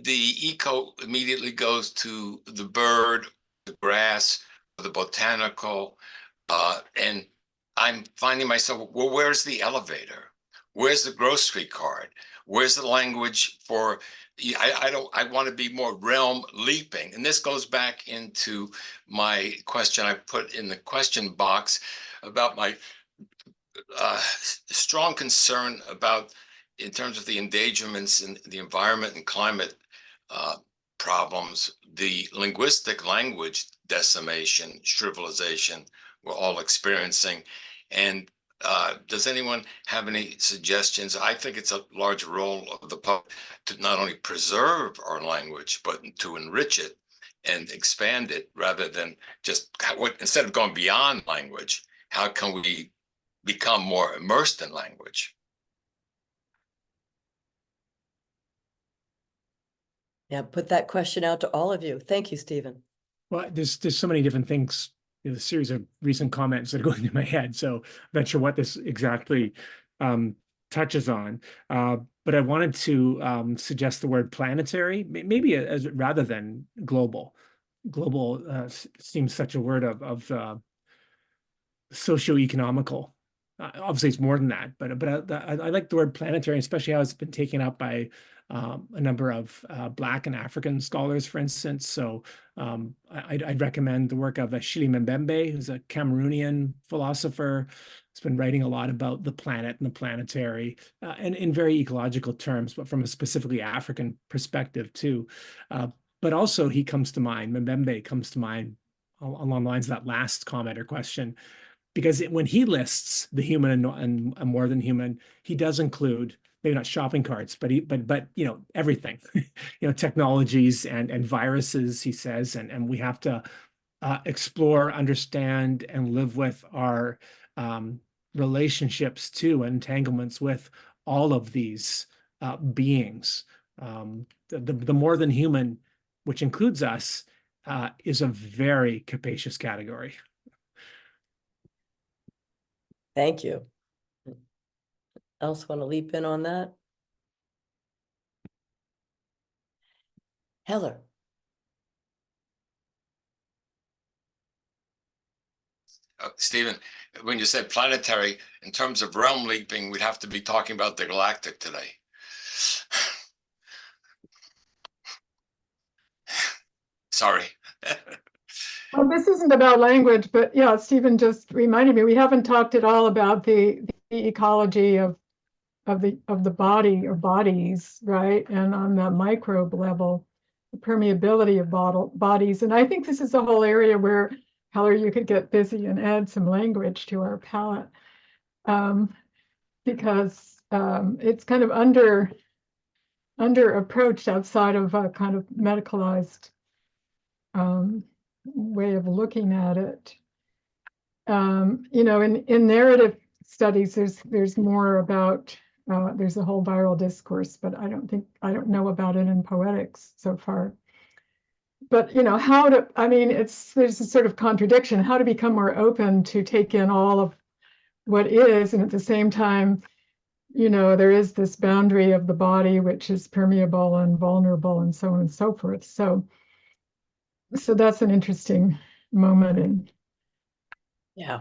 eco immediately goes to the bird, the grass, or the botanical, and I'm finding myself, well, where's the elevator? Where's the grocery cart? Where's the language for? I want to be more realm leaping, and this goes back into my question I put in the question box about my strong concern about, in terms of the endangerments in the environment and climate problems, the linguistic language decimation, shrivelization we're all experiencing. And does anyone have any suggestions? I think it's a large role of the public to not only preserve our language, but to enrich it and expand it, rather than just, instead of going beyond language, how can we become more immersed in language? Yeah, put that question out to all of you. Thank you, Stephen. Well, there's so many different things, a series of recent comments that are going through my head. So I'm not sure what this exactly touches on. But I wanted to suggest the word planetary, maybe as rather than global. Global seems such a word of socio-economical. Obviously, it's more than that, but I like the word planetary, especially how it's been taken up by a number of Black and African scholars, for instance. So I'd recommend the work of Achille Mbembe, who's a Cameroonian philosopher. He's been writing a lot about the planet and the planetary, and in very ecological terms, but from a specifically African perspective too. But also he comes to mind, Mbembe comes to mind along the lines of that last comment or question, because when he lists the human and more than human, he does include maybe not shopping carts, but everything, technologies and viruses, he says, and we have to explore, understand, and live with our relationships to entanglements with all of these beings. The more than human, which includes us, is a very capacious category. Thank you. Else want to leap in on that? Heller. Stephen, when you said planetary, in terms of realm leaping, we'd have to be talking about the galactic today. Sorry. Well, this isn't about language, but yeah, Stephen just reminded me, we haven't talked at all about the ecology of the body or bodies, right? And on the microbe level, the permeability of bodies. And I think this is a whole area where, Heller, you could get busy and add some language to our palette, because it's kind of under approached outside of a kind of medicalized way of looking at it. You know, in narrative studies, there's more about there's a whole viral discourse, but I don't know about it in poetics so far. But you know, there's a sort of contradiction, how to become more open to take in all of what is, and at the same time, you know, there is this boundary of the body which is permeable and vulnerable and so on and so forth. So that's an interesting moment in. Yeah.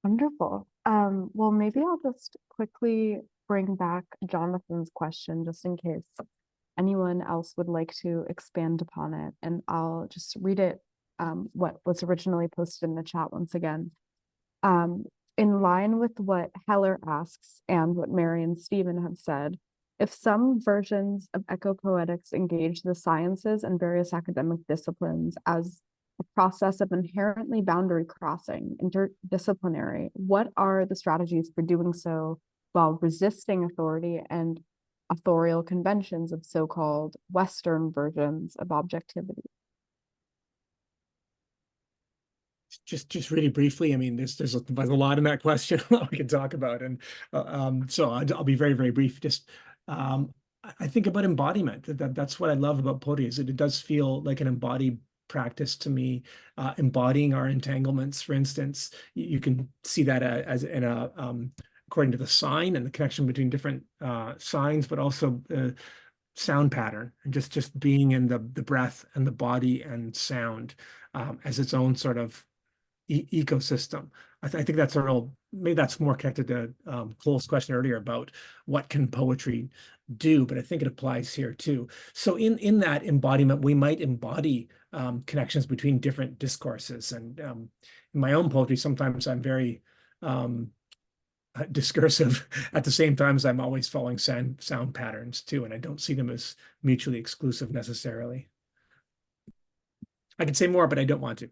Wonderful. Well, maybe I'll just quickly bring back Jonathan's question just in case anyone else would like to expand upon it. And I'll just read it, what was originally posted in the chat once again. In line with what Heller asks and what Mary and Stephen have said, if some versions of ecopoetics engage the sciences and various academic disciplines as a process of inherently boundary crossing, interdisciplinary, what are the strategies for doing so while resisting authority and authorial conventions of so-called Western versions of objectivity? Just really briefly, I mean, there's a lot in that question we can talk about, and so I'll be very, very brief. Just I think about embodiment. That's what I love about poetry, is that it does feel like an embodied practice to me, embodying our entanglements. For instance, you can see that as in a according to the sign and the connection between different signs, but also sound pattern, and just being in the breath and the body and sound as its own sort of ecosystem. I think that's maybe that's more connected to Cole's question earlier about what can poetry do, but I think it applies here too. So in that embodiment, we might embody connections between different discourses. And in my own poetry, sometimes I'm very discursive at the same time as I'm always following sound patterns too, and I don't see them as mutually exclusive necessarily. I could say more, but I don't want to.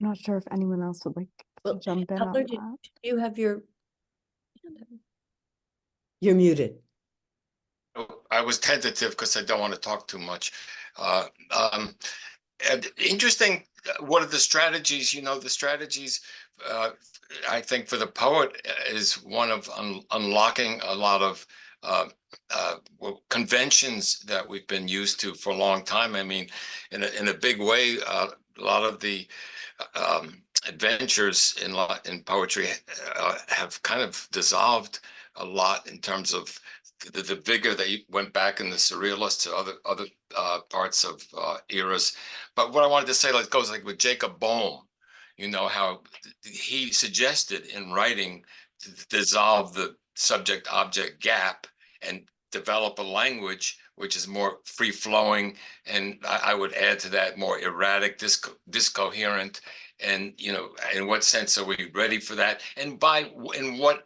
I'm not sure if anyone else would like to jump in on Heller, that. do you have your You're muted. I was tentative because I don't want to talk too much. Interesting. What are the strategies? You know, the strategies, I think, for the poet is one of unlocking a lot of conventions that we've been used to for a long time. I mean, in a big way, a lot of the adventures in poetry have kind of dissolved a lot in terms of the vigor that went back in the surrealists to other parts of eras. But what I wanted to say, like, goes like with Jacob Boehm, you know, how he suggested in writing to dissolve the subject-object gap and develop a language which is more free-flowing, and I would add to that more erratic, discoherent. And, you know, in what sense are we ready for that? And in what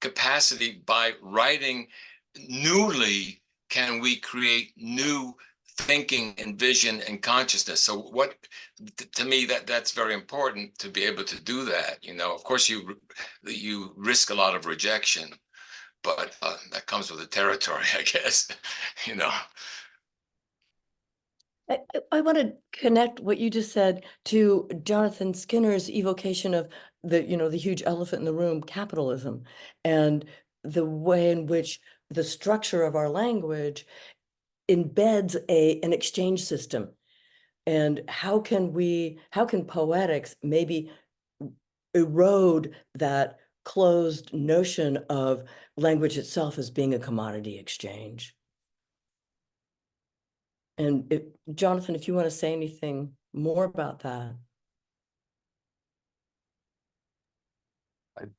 capacity, by writing newly, can we create new thinking and vision and consciousness? So to me, that's very important to be able to do that. You know, of course, you risk a lot of rejection, but that comes with the territory, I guess. You know. I want to connect what you just said to Jonathan Skinner's evocation of the huge elephant in the room, capitalism, and the way in which the structure of our language embeds an exchange system. And how can poetics maybe erode that closed notion of language itself as being a commodity exchange. And Jonathan, if you want to say anything more about that.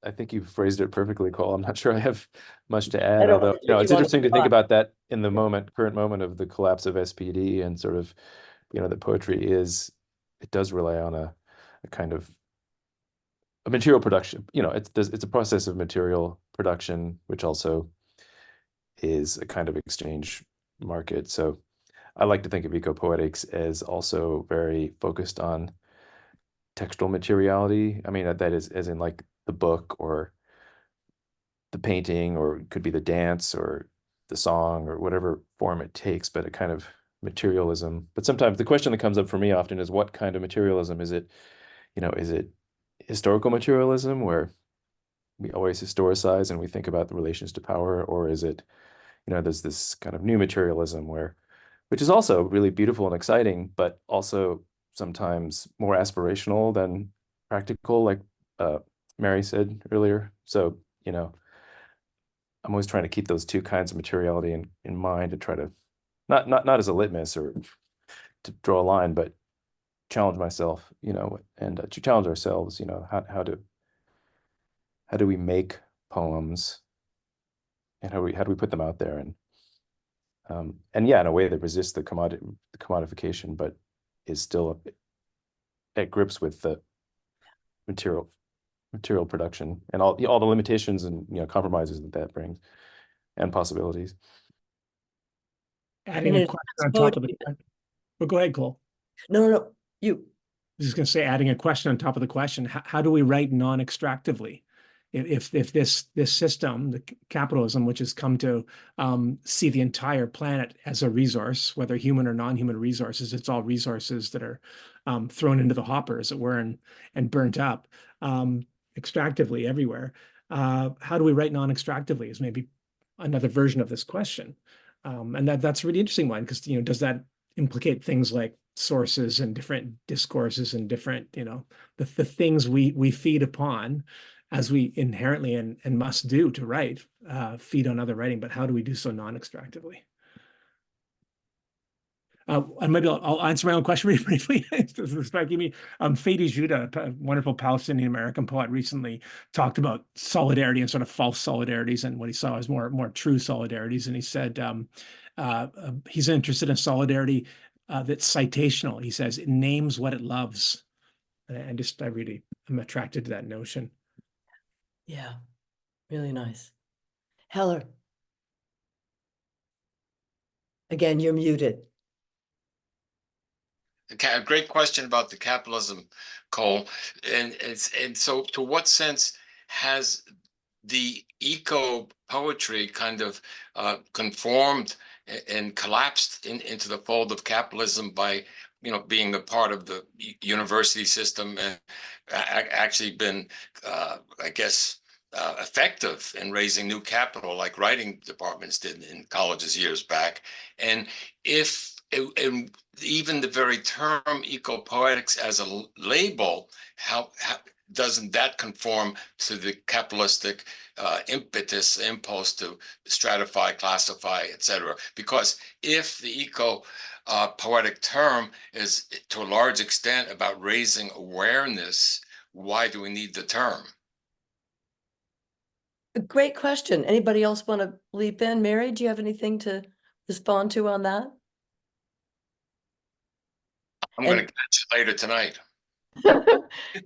I think you phrased it perfectly, Cole. I'm not sure I have much to add, don't although, know you know, if it's you wanna interesting to move think on. about that in the current moment of the collapse of SPD and sort of, you know, that poetry it does rely on a kind of a material production. You know, it's a process of material production, which also is a kind of exchange market. So I like to think of ecopoetics as also very focused on textual materiality. I mean, that is as in like the book or the painting, or it could be the dance or the song or whatever form it takes, but a kind of materialism. But sometimes the question that comes up for me often is, what kind of materialism is it? You know, is it historical materialism where we always historicize and we think about the relations to power, or is it, you know, there's this kind of new materialism which is also really beautiful and exciting, but also sometimes more aspirational than practical, like Mary said earlier. So, you know, I'm always trying to keep those two kinds of materiality in mind, to try to not as a litmus or to draw a line, but challenge myself, you know, and to challenge ourselves, you know, how do we make poems, and how do we put them out there, and yeah, in a way that resists the commodification, but is still at grips with the material production and all the limitations and, you know, compromises that brings and possibilities. Adding a question on top of the question. Well, go ahead, Cole. No, you. I was just going to say, adding a question on top of the question, how do we write non-extractively? If this system, the capitalism, which has come to see the entire planet as a resource, whether human or non-human resources, it's all resources that are thrown into the hopper, as it were, and burnt up extractively everywhere. How do we write non-extractively is maybe another version of this question. And that's a really interesting one, because, you know, does that implicate things like sources and different discourses and different, you know, the things we feed upon, as we inherently and must do to write, feed on other writing, but how do we do so non-extractively? And maybe I'll answer my own question really briefly. Fadi Judah, a wonderful Palestinian American poet, recently talked about solidarity and sort of false solidarities, and what he saw as more true solidarities. And he said he's interested in solidarity that's citational. He says it names what it loves, and I really am attracted to that notion. Yeah, really nice. Heller. Again, you're muted. A great question about the capitalism, Cole. And so to what sense has the eco poetry kind of conformed and collapsed into the fold of capitalism by, you know, being a part of the university system, and actually been, I guess, effective in raising new capital like writing departments did in colleges years back? And if even the very term ecopoetics as a label, how doesn't that conform to the capitalistic impulse to stratify, classify, etc.? Because if the poetic term is to a large extent about raising awareness, why do we need the term? A great question. Anybody else want to leap in? Mary, do you have anything to respond to on that? I'm going to catch it later tonight.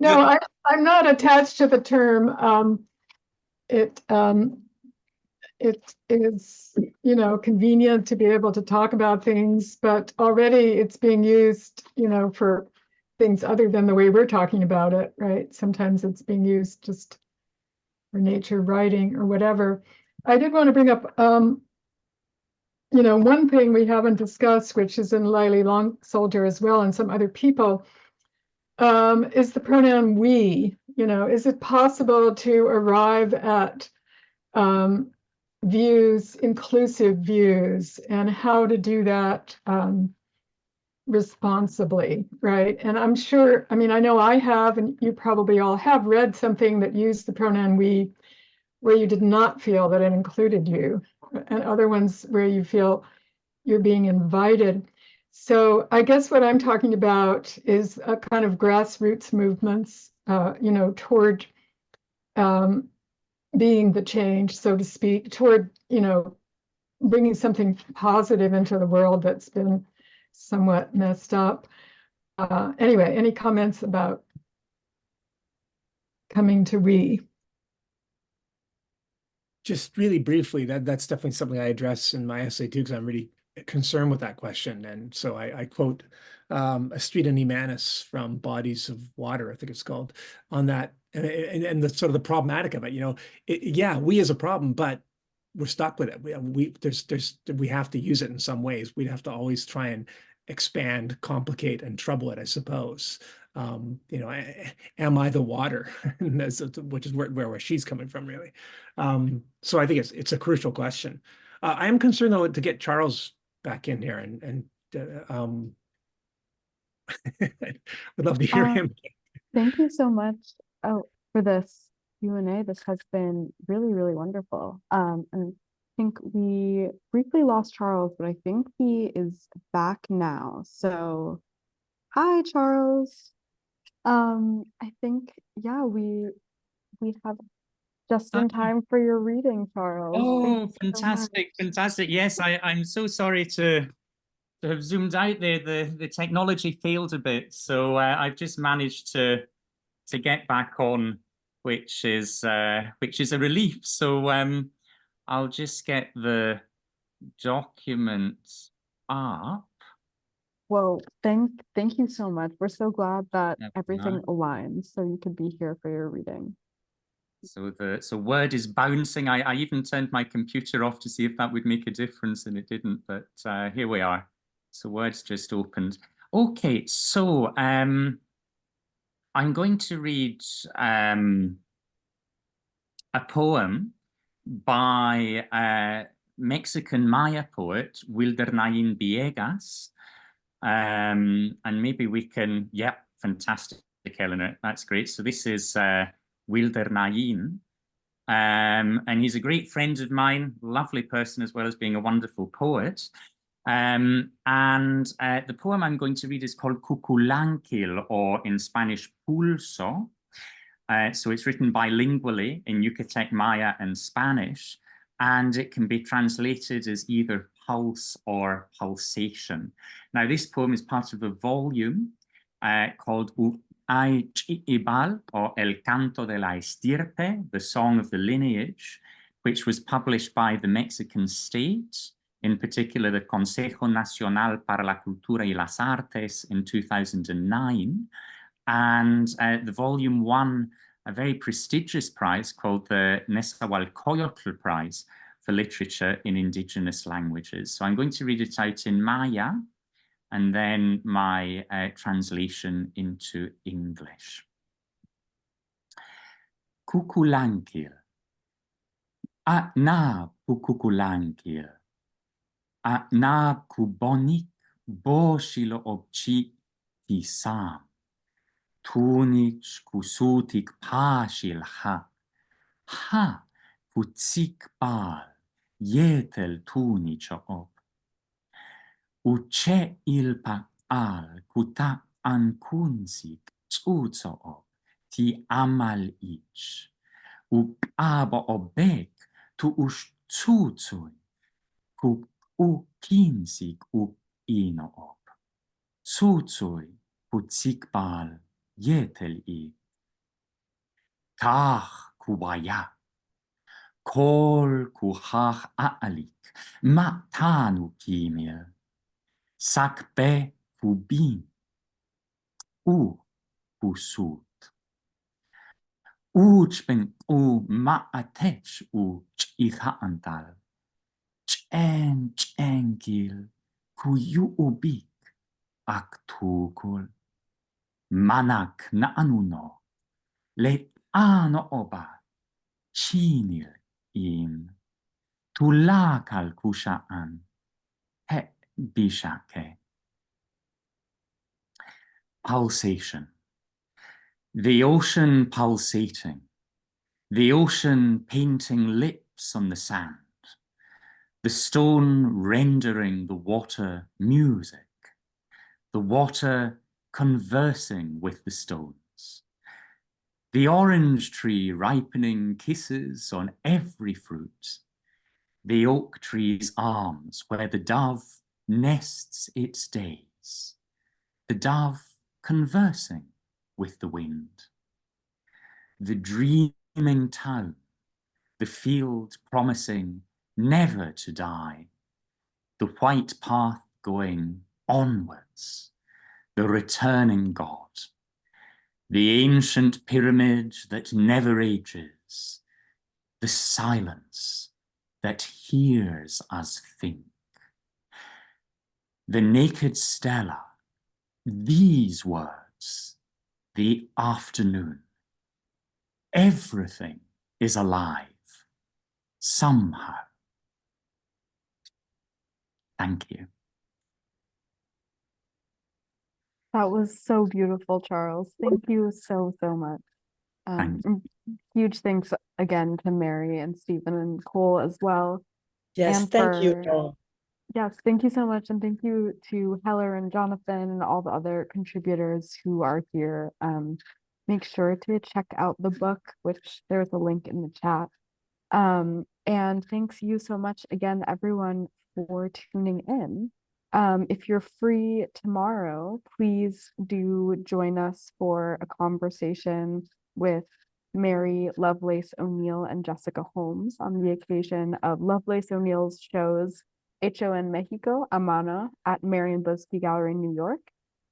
No, I'm not attached to the term. It is, you know, convenient to be able to talk about things, but already it's being used, you know, for things other than the way we're talking about it, right? Sometimes it's being used just for nature writing or whatever. I did want to bring up, you know, one thing we haven't discussed, which is in Lily Long Soldier as well, and some other people, is the pronoun we. You know, is it possible to arrive at views, inclusive views, and how to do that responsibly, right? And I'm sure, I mean, I know I have, and you probably all have read something that used the pronoun we, where you did not feel that it included you, and other ones where you feel you're being invited. So I guess what I'm talking about is a kind of grassroots movements, toward being the change, so to speak, toward, bringing something positive into the world that's been somewhat messed up. Anyway, any comments about coming to we? Just really briefly, that's definitely something I address in my essay too, because I'm really concerned with that question. And so I quote Estrida Nimanis from Bodies of Water, I think it's called, on that, and the sort of the problematic of it. Yeah, we is a problem, but we're stuck with it. We have to use it in some ways. We'd have to always try and expand, complicate, and trouble it, I suppose. Am I the water? Which is where she's coming from, really. So I think it's a crucial question. I am concerned though to get Charles back in here and would love to hear him. Thank you so much for this Q&A. This has been really, really wonderful. And I think we briefly lost Charles, but I think he is back now. So hi, Charles. I think, yeah, we have just in time for your reading, Charles. Oh, fantastic, fantastic. Yes, I'm so sorry to have zoomed out there. The technology failed a bit, so I've just managed to get back on, which is a relief. So I'll just get the documents up. Well, thank you so much. We're so glad that everything aligns so you could be here for your reading. So Word is bouncing. I even turned my computer off to see if that would make a difference, and it didn't, but here we are. So Word's just opened. Okay, so I'm going to read a poem by Mexican Maya poet Wilder Nain Villegas. And maybe we can, yeah, fantastic, Eleanor, that's great. So this is Wilder Nain. And he's a great friend of mine, lovely person, as well as being a wonderful poet. And the poem I'm going to read is called Cuculanquil, or in Spanish, Pulso. So it's written bilingually in Yucatec Maya and Spanish, and it can be translated as either pulse or pulsation. Now, this poem is part of a volume called Ay Chi'ibal, or El Canto de la Estirpe, the Song of the Lineage, which was published by the Mexican state, in particular the Consejo Nacional para la Cultura y las Artes in 2009. And the volume won a very prestigious prize called the Nezahualcóyotl Prize for Literature in Indigenous Languages. So I'm going to read it out in Maya, and then my translation into English. Cuculanquil. A na Cuculanquil. A na Cubonik boshilo obchi tisam. Tunich kusutik pashil ha. Ha kutsik bal yetel tunicho ob. Uche ilpa al kuta ankunsik tsuzo ob ti amal ich. Abo obek tu ush tsuzui ku kinsik ino ob. Tsuzui kutsik bal yetel I. Kach kubaya. Kol kuhach aalik. Matanu kimil. Sakbe kubin. Kusut. Uchben maatech chiha antal. Chenkil kuyu ubik aktukul. Manak na anuno. Le ano oba. Chinil in. Tulakal kushaan. He bishake. pulsation. The ocean pulsating, the ocean painting lips on the sand, the stone rendering the water music, the water conversing with the stones, the orange tree ripening kisses on every fruit, the oak tree's arms where the dove nests its days, the dove conversing with the wind, the dreaming town, the field promising never to die, the white path going onwards, the returning God, the ancient pyramid that never ages, the silence that hears us think, the naked stella, these words, the afternoon. Everything is alive, somehow. Thank you. That was so beautiful, Charles. Thank you so, so much. Thank Huge thanks again to Mary and Stephen and Cole as well. Yes, And thank you for- all. Yes, thank you so much. And thank you to Heller and Jonathan and all the other contributors who are here. Make sure to check out the book, which there's a link in the chat. And thanks you so much again, everyone, for tuning in. If you're free tomorrow, please do join us for a conversation with Mary Lovelace O'Neill and Jessica Holmes on the occasion of Lovelace O'Neill's shows HON Mexico, A Mano at Marion Bosby Gallery in New York,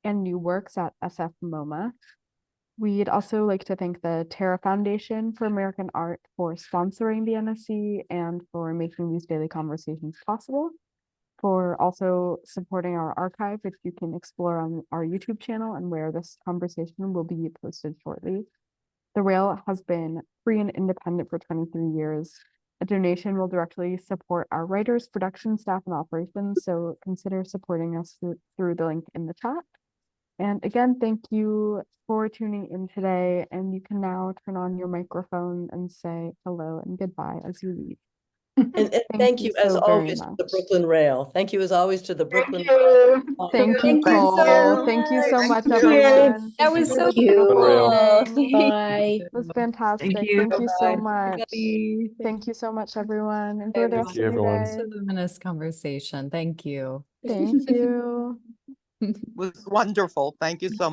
and New Works at SF MoMA. We'd also like to thank the Terra Foundation for American Art for sponsoring the NSE and for making these daily conversations possible, for also supporting our archive, which you can explore on our YouTube channel and where this conversation will be posted shortly. The Rail has been free and independent for 23 years. A donation will directly support our writers, production staff, and operations, so consider supporting us through the link in the chat. And again, thank you for tuning in today, and you can now turn on your microphone and say hello and goodbye as you leave. And thank you as so very always to the much. Brooklyn Rail. Thank you as always to the Brooklyn Thank you. Thank you, Thank you Cole. so Thank you so much. much, Thank you. everyone. That Thank was you so for the Rail. beautiful meeting. Bye. It was fantastic. Thank you. Thank you so Bye. much. Everybody. Thank you so much, everyone. Enjoy the Thank rest you, of your everyone. day. Luminous conversation. Thank you. Thank you. It was wonderful. Thank you so much.